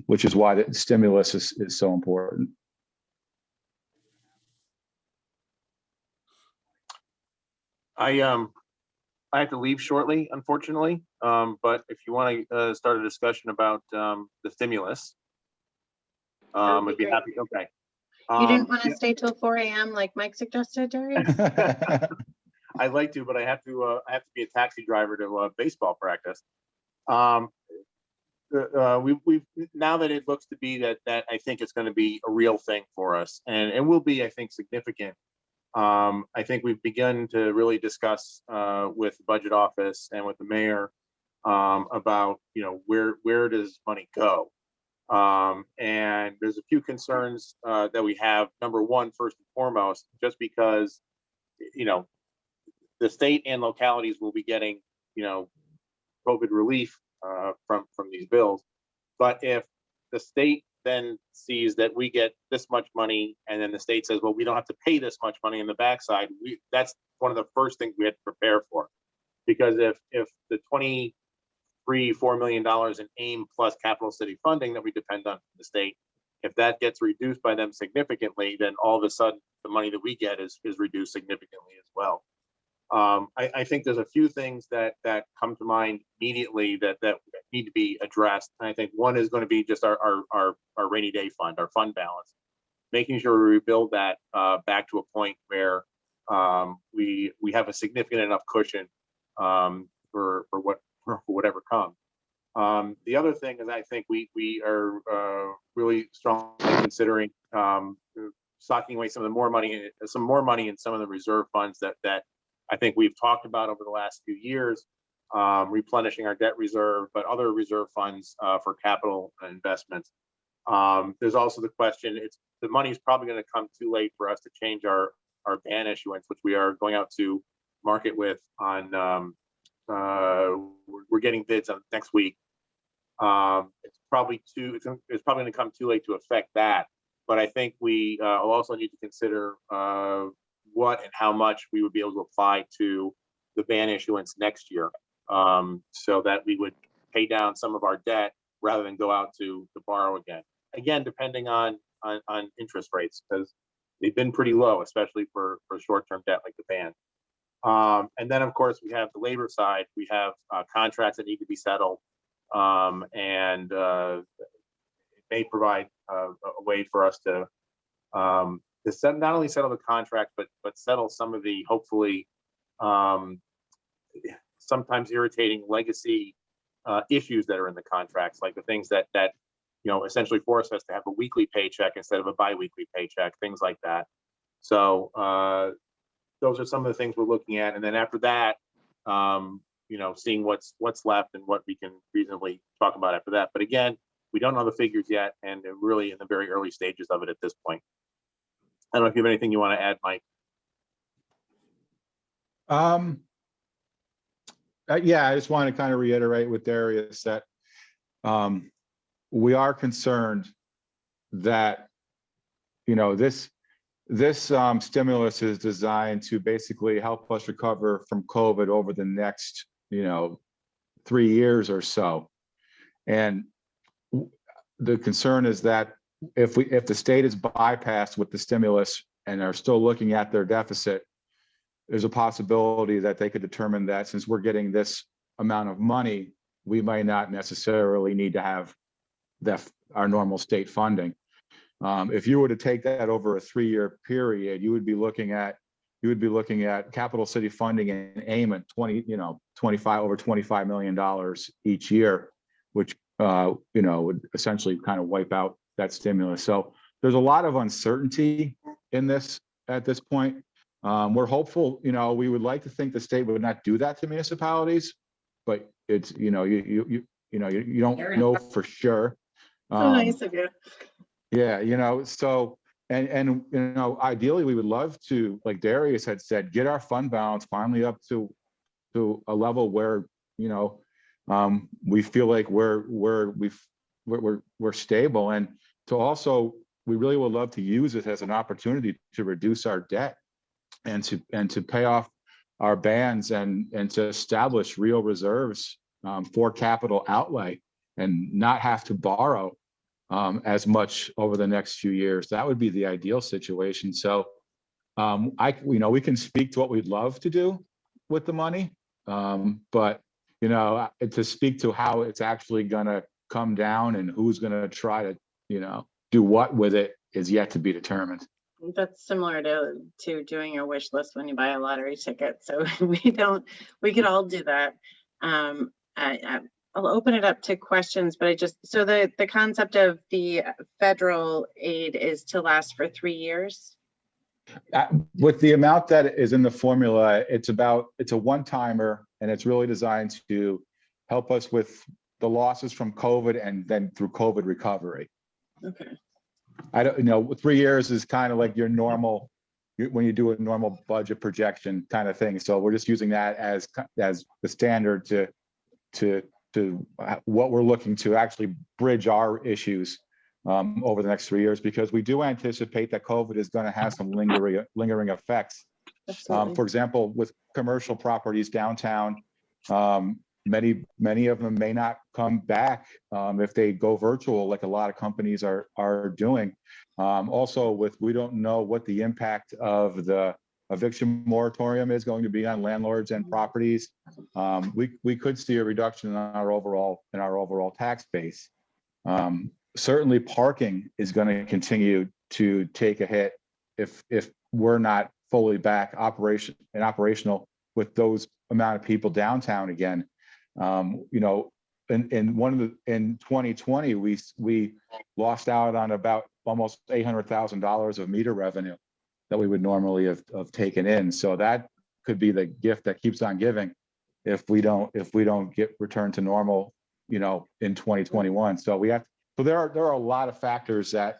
[SPEAKER 2] which is why the stimulus is so important.
[SPEAKER 13] I have to leave shortly, unfortunately. But if you want to start a discussion about the stimulus, I'd be happy. Okay.
[SPEAKER 8] You didn't want to stay till 4 a.m. like Mike suggested, Jerry?
[SPEAKER 13] I'd like to, but I have to be a taxi driver to baseball practice. We've now that it looks to be that I think it's going to be a real thing for us, and will be, I think, significant. I think we've begun to really discuss with the budget office and with the mayor about, you know, where does money go? And there's a few concerns that we have. Number one, first and foremost, just because, you know, the state and localities will be getting, you know, COVID relief from these bills. But if the state then sees that we get this much money, and then the state says, well, we don't have to pay this much money in the backside, that's one of the first things we had to prepare for. Because if the $4 million in AIM plus capital city funding that we depend on from the state, if that gets reduced by them significantly, then all of a sudden the money that we get is reduced significantly as well. I think there's a few things that come to mind immediately that need to be addressed. And I think one is going to be just our rainy day fund, our fund balance, making sure we rebuild that back to a point where we have a significant enough cushion for whatever comes. The other thing is, I think we are really strongly considering stocking away some more money in some of the reserve funds that I think we've talked about over the last few years, replenishing our debt reserve, but other reserve funds for capital investments. There's also the question, the money is probably going to come too late for us to change our ban issuance, which we are going out to market with on, we're getting bids on next week. It's probably going to come too late to affect that. But I think we also need to consider what and how much we would be able to apply to the ban issuance next year, so that we would pay down some of our debt rather than go out to borrow again. Again, depending on interest rates, because they've been pretty low, especially for short-term debt like the ban. And then, of course, we have the labor side. We have contracts that need to be settled, and it may provide a way for us to not only settle the contract, but settle some of the hopefully sometimes irritating legacy issues that are in the contracts, like the things that essentially force us to have a weekly paycheck instead of a bi-weekly paycheck, things like that. So those are some of the things we're looking at, and then after that, seeing what's left and what we can reasonably talk about after that. But again, we don't know the figures yet, and they're really in the very early stages of it at this point. I don't know if you have anything you want to add, Mike.
[SPEAKER 2] Yeah, I just want to kind of reiterate with Darius that we are concerned that, you know, this stimulus is designed to basically help us recover from COVID over the next, you know, 3 years or so. And the concern is that if the state is bypassed with the stimulus and are still looking at their deficit, there's a possibility that they could determine that since we're getting this amount of money, we might not necessarily need to have our normal state funding. If you were to take that over a 3-year period, you would be looking at capital city funding and AIM at over $25 million each year, which would essentially kind of wipe out that stimulus. So there's a lot of uncertainty in this at this point. We're hopeful, we would like to think the state would not do that to municipalities, but it's, you don't know for sure.
[SPEAKER 1] So nice of you.
[SPEAKER 2] Yeah, so, and ideally we would love to, like Darius had said, get our fund balance finally up to a level where, we feel like we're stable, and to also, we really would love to use it as an opportunity to reduce our debt and to pay off our bans and to establish real reserves for capital outlay and not have to borrow as much over the next few years. That would be the ideal situation. So we can speak to what we'd love to do with the money, but to speak to how it's actually going to come down and who's going to try to do what with it is yet to be determined.
[SPEAKER 1] That's similar to doing a wish list when you buy a lottery ticket. So we could all do that. I'll open it up to questions, but so the concept of the federal aid is to last for 3 years?
[SPEAKER 2] With the amount that is in the formula, it's a one-timer, and it's really designed to help us with the losses from COVID and then through COVID recovery.
[SPEAKER 1] Okay.
[SPEAKER 2] I don't 3 years is kind of like your normal, when you do a normal budget projection kind of thing. So we're just using that as the standard to what we're looking to actually bridge our issues over the next 3 years, because we do anticipate that COVID is going to have some lingering effects. For example, with commercial properties downtown, many of them may not come back if they go virtual, like a lot of companies are doing. Also, we don't know what the impact of the eviction moratorium is going to be on landlords and properties. We could see a reduction in our overall tax base. Certainly, parking is going to continue to take a hit if we're not fully back operational with those amount of people downtown again. In 2020, we lost out on about almost $800,000 of meter revenue that we would normally have taken in. So that could be the gift that keeps on giving if we don't get returned to normal, in 2021. So there are a lot of factors that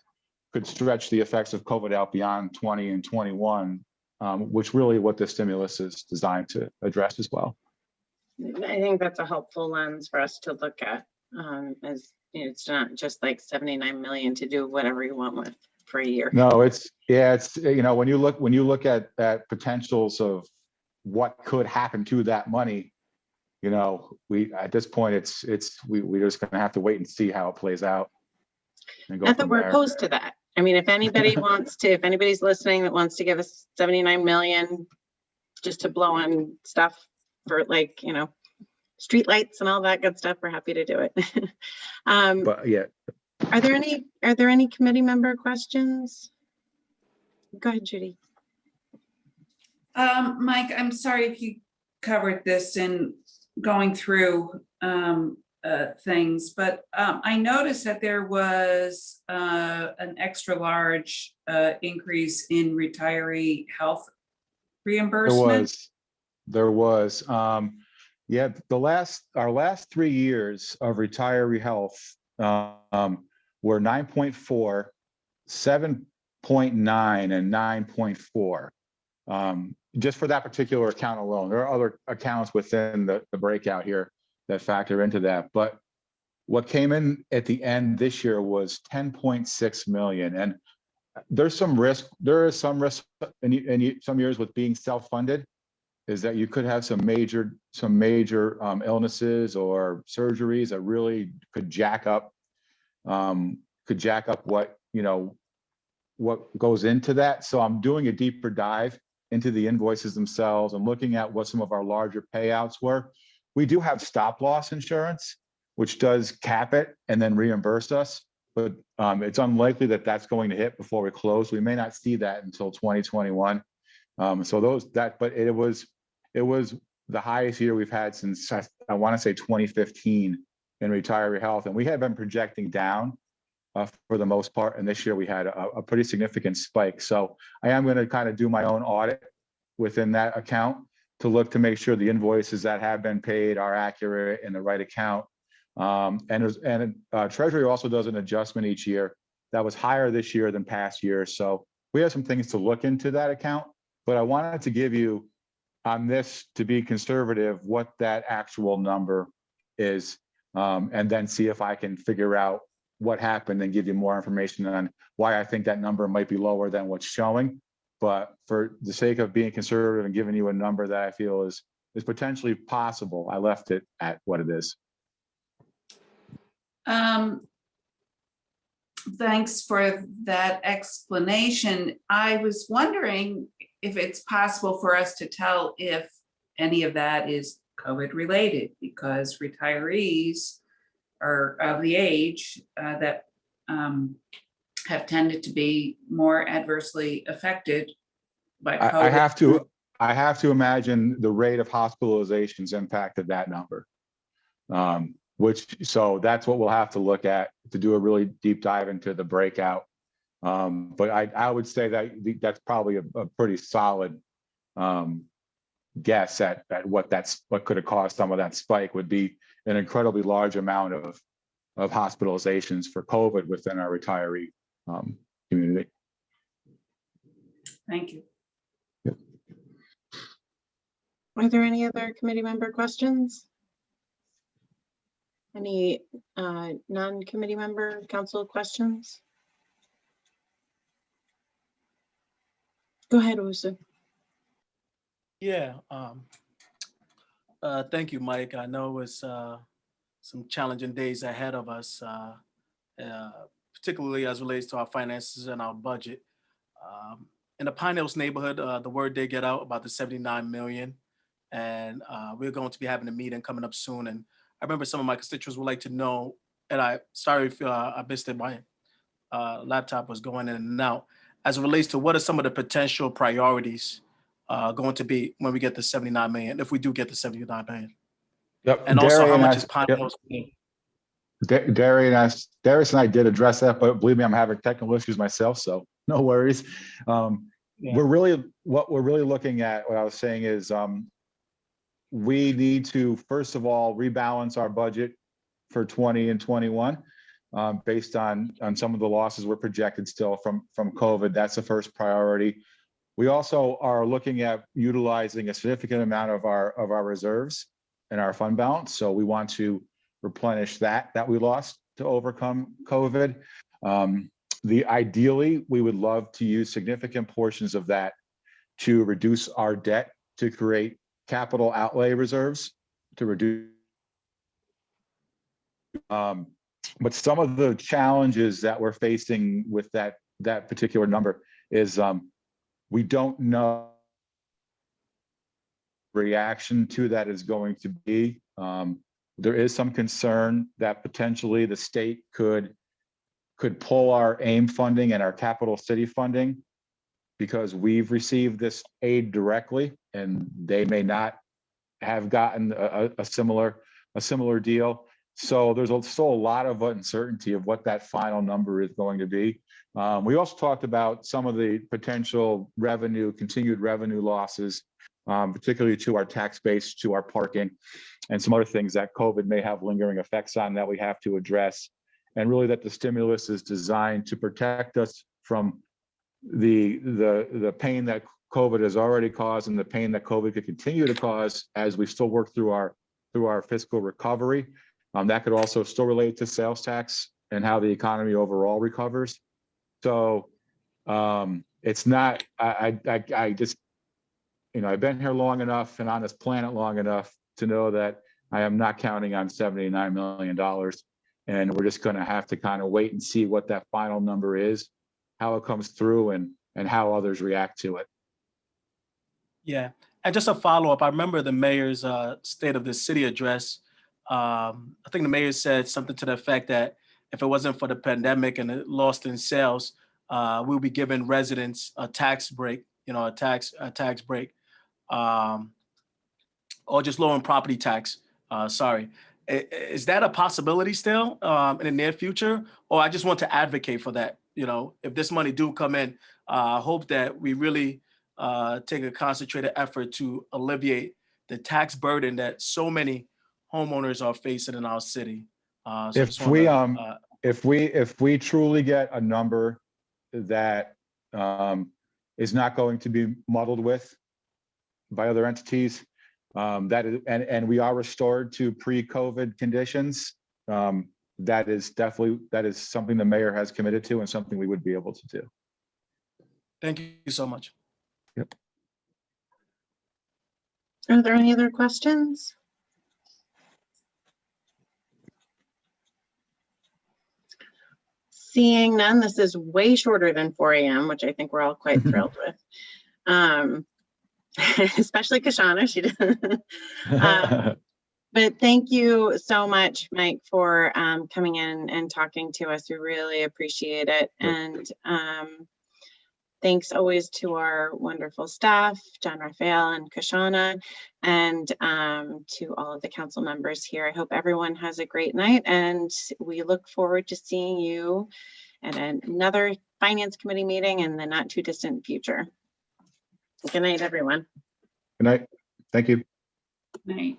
[SPEAKER 2] could stretch the effects of COVID out beyond 20 and 21, which really what the stimulus is designed to address as well.
[SPEAKER 1] I think that's a helpful lens for us to look at, as it's not just like 79 million to do whatever you want with for a year.
[SPEAKER 2] No, it's when you look at potentials of what could happen to that money, we at this point we're just going to have to wait and see how it plays out.
[SPEAKER 1] Not that we're opposed to that. I mean, if anybody if anybody's listening that wants to give us 79 million just to blow on stuff for street lights and all that good stuff, we're happy to do it.
[SPEAKER 2] But yeah.
[SPEAKER 1] Are there any committee member questions? Go ahead, Judy.
[SPEAKER 4] Mike, I'm sorry if you covered this in going through things, but I noticed that there was an extra large increase in retiree health reimbursement.
[SPEAKER 2] There was. Yeah, our last 3 years of retiree health were 9.4, 7.9, and 9.4. just for that particular account alone. There are other accounts within the breakout here that factor into that. But what came in at the end this year was 10.6 million. And there's some risk. There is some risk in some years with being self-funded, is that you could have some major illnesses or surgeries that really could jack up what, what goes into that. So I'm doing a deeper dive into the invoices themselves and looking at what some of our larger payouts were. We do have stop loss insurance, which does cap it and then reimburse us, but it's unlikely that that's going to hit before we close. We may not see that until 2021. But it was the highest year we've had since I want to say 2015 in retiree health, and we had been projecting down for the most part. And this year we had a pretty significant spike. So I am going to kind of do my own audit within that account to look to make sure the invoices that have been paid are accurate in the right account. Treasury also does an adjustment each year that was higher this year than past years. So we have some things to look into that account, but I wanted to give you on this, to be conservative, what that actual number is, and then see if I can figure out what happened and give you more information on why I think that number might be lower than what's showing. But for the sake of being conservative and giving you a number that I feel is potentially possible, I left it at what it is.
[SPEAKER 4] Thanks for that explanation. I was wondering if it's possible for us to tell if any of that is COVID related, because retirees are of the age that have tended to be more adversely affected by COVID.
[SPEAKER 2] I have to imagine the rate of hospitalizations impacted that number. So that's what we'll have to look at to do a really deep dive into the breakout. But I would say that that's probably a pretty solid guess at what could have caused some of that spike. Would be an incredibly large amount of hospitalizations for COVID within our retiree community.
[SPEAKER 4] Thank you.
[SPEAKER 2] Yep.
[SPEAKER 1] Are there any other committee member questions? Any non-committee member council questions? Go ahead, Usu.
[SPEAKER 15] Yeah. Thank you, Mike. I know it's some challenging days ahead of us, particularly as relates to our finances and our budget. In the Pine Hills neighborhood, the word did get out about the 79 million, and we're going to be having a meeting coming up soon. And I remember some of my constituents would like to know, and sorry if I missed it, my laptop was going in and out, as it relates to what are some of the potential priorities going to be when we get the 79 million, if we do get the 79 million.
[SPEAKER 2] Yep.
[SPEAKER 15] And also how much is Pine Hills?
[SPEAKER 2] Darius and I did address that, but believe me, I'm having technical issues myself, so no worries. What we're really looking at, what I was saying is we need to, first of all, rebalance our budget for 20 and 21 based on some of the losses we're projected still from COVID. That's the first priority. We also are looking at utilizing a significant amount of our reserves and our fund balance. So we want to replenish that we lost to overcome COVID. Ideally, we would love to use significant portions of that to reduce our debt, to create capital outlay reserves, to reduce. But some of the challenges that we're facing with that particular number is we don't know reaction to that is going to be. There is some concern that potentially the state could pull our AIM funding and our capital city funding because we've received this aid directly and they may not have gotten a similar deal. So there's still a lot of uncertainty of what that final number is going to be. We also talked about some of the potential continued revenue losses, particularly to our tax base, to our parking, and some other things that COVID may have lingering effects on that we have to address. And really that the stimulus is designed to protect us from the pain that COVID has already caused and the pain that COVID could continue to cause as we still work through our fiscal recovery. That could also still relate to sales tax and how the economy overall recovers. So it's not, I just, I've been here long enough and on this planet long enough to know that I am not counting on $79 million. And we're just going to have to kind of wait and see what that final number is, how it comes through, and how others react to it.
[SPEAKER 15] Yeah, and just a follow-up, I remember the mayor's State of the City address. I think the mayor said something to the effect that if it wasn't for the pandemic and the loss in sales, we'll be giving residents a tax break, a tax break, or just lowering property tax. Sorry. Is that a possibility still in the near future? Or I just want to advocate for that. If this money do come in, I hope that we really take a concentrated effort to alleviate the tax burden that so many homeowners are facing in our city.
[SPEAKER 2] If we truly get a number that is not going to be muddled with by other entities, that is, and we are restored to pre-COVID conditions, that is something the mayor has committed to and something we would be able to do.
[SPEAKER 15] Thank you so much.
[SPEAKER 2] Yep.
[SPEAKER 1] Are there any other questions? Seeing none, this is way shorter than 4 a.m., which I think we're all quite thrilled with. Especially Kashana, she did. But thank you so much, Mike, for coming in and talking to us. We really appreciate it. And thanks always to our wonderful staff, John Raphael and Kashana, and to all of the council members here. I hope everyone has a great night, and we look forward to seeing you at another Finance Committee meeting in the not too distant future. Good night, everyone.
[SPEAKER 2] Good night. Thank you.
[SPEAKER 4] Night.